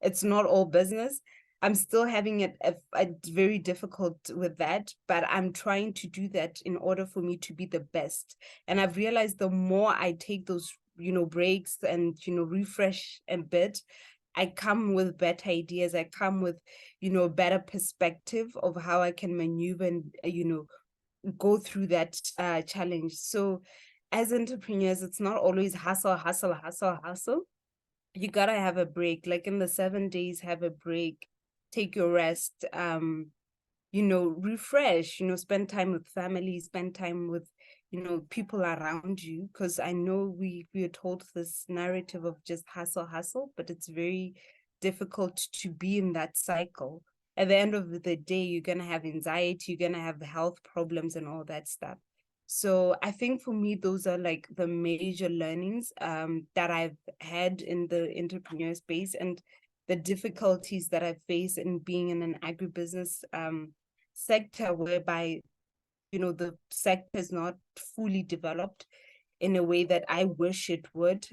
Speaker 4: It's not all business. I'm still having it very difficult with that, but I'm trying to do that in order for me to be the best. And I've realized the more I take those, you know, breaks and, you know, refresh a bit, I come with better ideas. I come with, you know, a better perspective of how I can maneuver and, you know, go through that challenge. So as entrepreneurs, it's not always hustle, hustle, hustle, hustle. You gotta have a break. Like in the 7 days, have a break, take your rest, you know, refresh, you know, spend time with family, spend time with, you know, people around you. Because I know we are told this narrative of just hustle, hustle, but it's very difficult to be in that cycle. At the end of the day, you're going to have anxiety, you're going to have health problems and all that stuff. So I think for me, those are like the major learnings that I've had in the entrepreneur space, and the difficulties that I face in being in an agribusiness sector, whereby, you know, the sector is not fully developed in a way that I wish it would.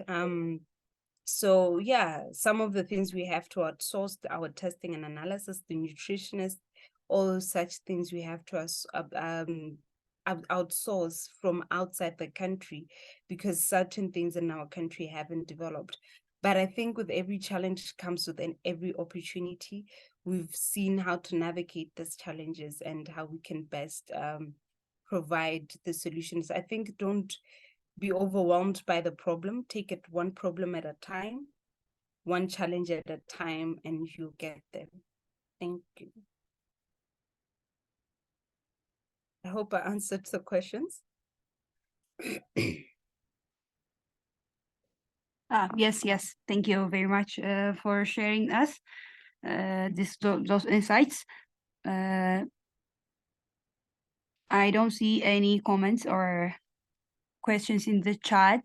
Speaker 4: So yeah, some of the things we have to outsource, our testing and analysis, the nutritionist, all such things we have to outsource from outside the country, because certain things in our country haven't developed. But I think with every challenge comes with every opportunity. We've seen how to navigate these challenges and how we can best provide the solutions. I think don't be overwhelmed by the problem. Take it one problem at a time, one challenge at a time, and you'll get there. Thank you. I hope I answered the questions.
Speaker 1: Yes. Thank you very much for sharing us those insights. I don't see any comments or questions in the chat,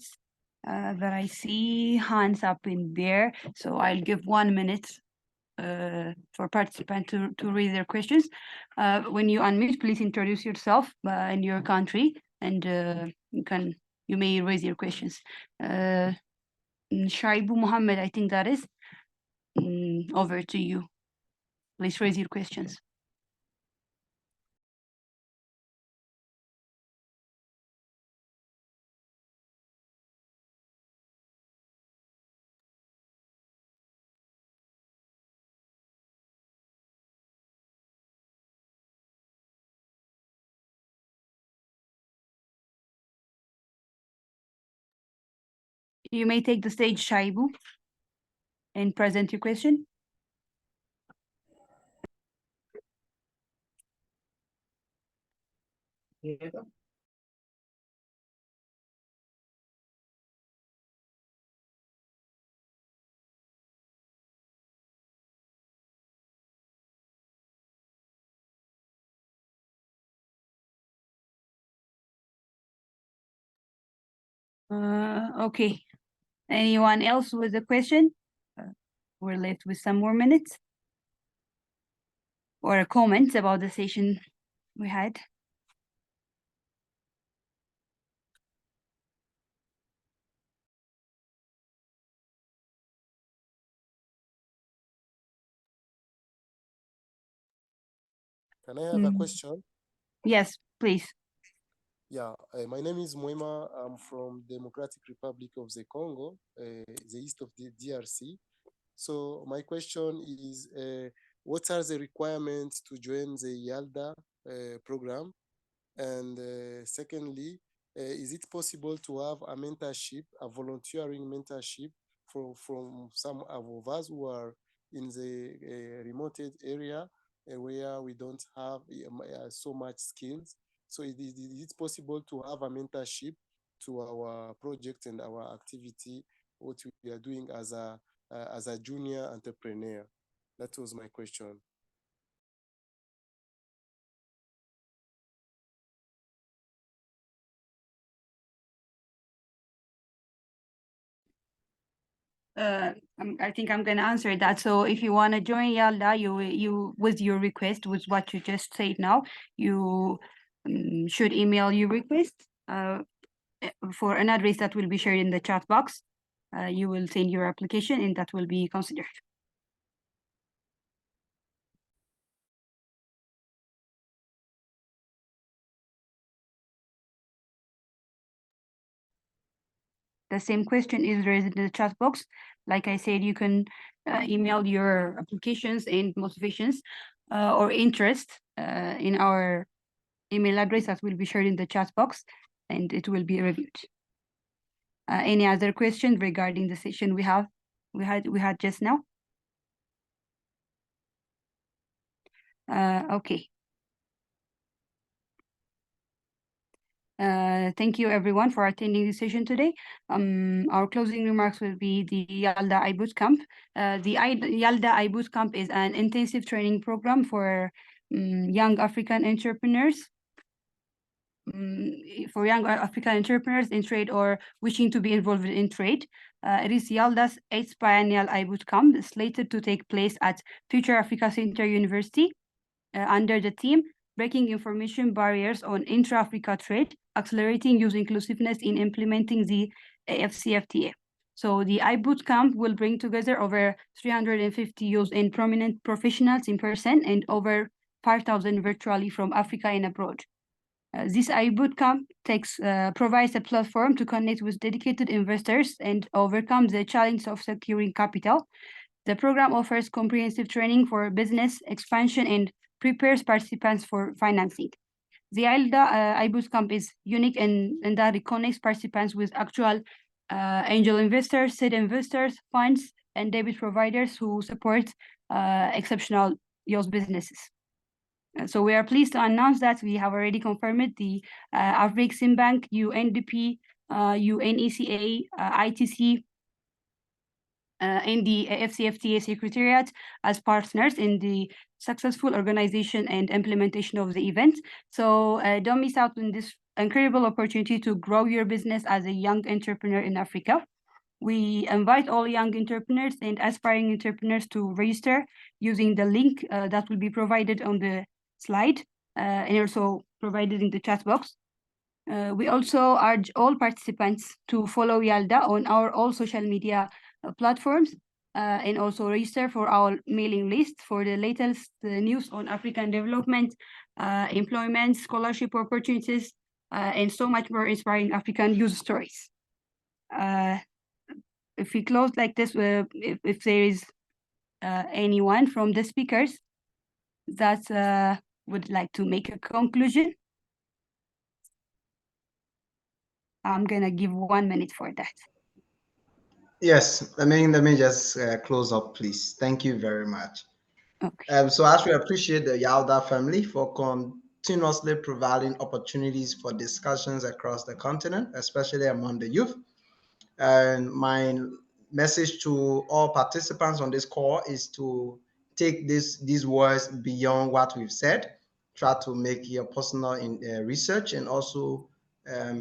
Speaker 1: but I see hands up in there. So I'll give 1 minute for participants to raise their questions. When you unmute, please introduce yourself and your country, and you may raise your questions. Shaibu Mohammed, I think that is. Over to you. Please raise your questions. You may take the stage, Shaibu, and present your question. Okay. Anyone else with a question? We're left with some more minutes. Or a comment about the session we had.
Speaker 10: Can I have a question?
Speaker 1: Yes, please.
Speaker 10: Yeah, my name is Moima. I'm from Democratic Republic of the Congo, the east of the DRC. So my question is, what are the requirements to join the YALDA program? And secondly, is it possible to have a mentorship, a volunteering mentorship from some of us who are in the remote area where we don't have so much skills? So is it possible to have a mentorship to our project and our activity, what we are doing as a junior entrepreneur? That was my question.
Speaker 1: I think I'm going to answer that. So if you want to join YALDA, you with your request, with what you just said now, you should email your request for an address that will be shared in the chat box. You will send your application and that will be considered. The same question is raised in the chat box. Like I said, you can email your applications and motivations or interest in our email address that will be shared in the chat box, and it will be reviewed. Any other questions regarding the session we had just now? Okay. Thank you everyone for attending the session today. Our closing remarks will be the YALDA iBootcamp. The YALDA iBootcamp is an intensive training program for young African entrepreneurs. For young African entrepreneurs in trade or wishing to be involved in trade. It is YALDA's 8th biennial iBootcamp, slated to take place at Future Africa Center University under the theme Breaking Information Barriers on Intra-Africa Trade, Accelerating Youth Inclusiveness in Implementing the AFCFTA. So the iBootcamp will bring together over 350 youth and prominent professionals in person and over 5,000 virtually from Africa and abroad. This iBootcamp provides a platform to connect with dedicated investors and overcome the challenge of securing capital. The program offers comprehensive training for business expansion and prepares participants for financing. The YALDA iBootcamp is unique in that it connects participants with actual angel investors, seed investors, funds, and debit providers who support exceptional youth businesses. So we are pleased to announce that we have already confirmed the Afreximbank, UNDP, UNECA, ITC, and the AFCFTA Secretariat as partners in the successful organization and implementation of the event. So don't miss out on this incredible opportunity to grow your business as a young entrepreneur in Africa. We invite all young entrepreneurs and aspiring entrepreneurs to register using the link that will be provided on the slide and also provided in the chat box. We also urge all participants to follow YALDA on our all social media platforms and also register for our mailing list for the latest news on African development, employment, scholarship opportunities, and so much more inspiring African youth stories. If we close like this, if there is anyone from the speakers that would like to make a conclusion, I'm gonna give 1 minute for that.
Speaker 8: Yes, let me just close up, please. Thank you very much.
Speaker 1: Okay.
Speaker 8: So as we appreciate the Yalda family for continuously providing opportunities for discussions across the continent, especially among the youth. And my message to all participants on this call is to take these words beyond what we've said. Try to make your personal research and also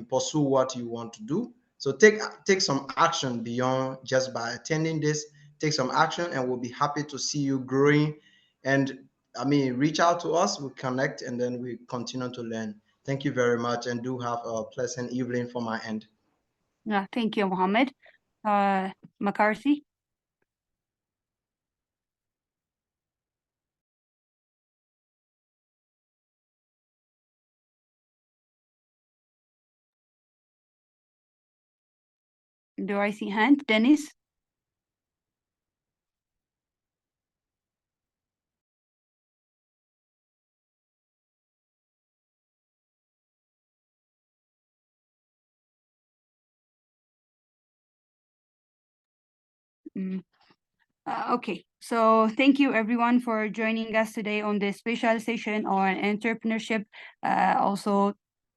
Speaker 8: pursue what you want to do. So take some action beyond just by attending this. Take some action, and we'll be happy to see you growing. And I mean, reach out to us. We connect, and then we continue to learn. Thank you very much, and do have a pleasant evening from my end.
Speaker 1: Yeah, thank you, Mohammed. McCarthy. Do I see hand? Dennis? Okay, so thank you everyone for joining us today on this special session on entrepreneurship. Also,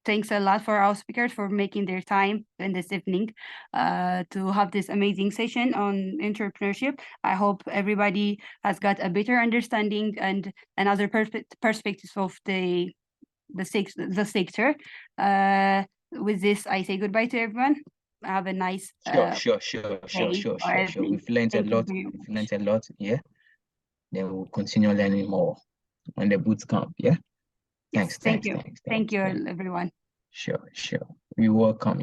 Speaker 1: thanks a lot for our speakers for making their time in this evening to have this amazing session on entrepreneurship. I hope everybody has got a better understanding and another perspective of the sector. With this, I say goodbye to everyone. Have a nice
Speaker 6: Sure. We've learned a lot. Yeah. Then we'll continue learning more on the boot camp. Yeah.
Speaker 1: Yes, thank you. Thank you,
Speaker 6: thanks.
Speaker 1: everyone.
Speaker 6: Sure. You're welcome.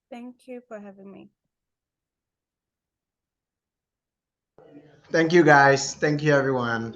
Speaker 4: Thank you for having me.
Speaker 8: Thank you, guys. Thank you, everyone.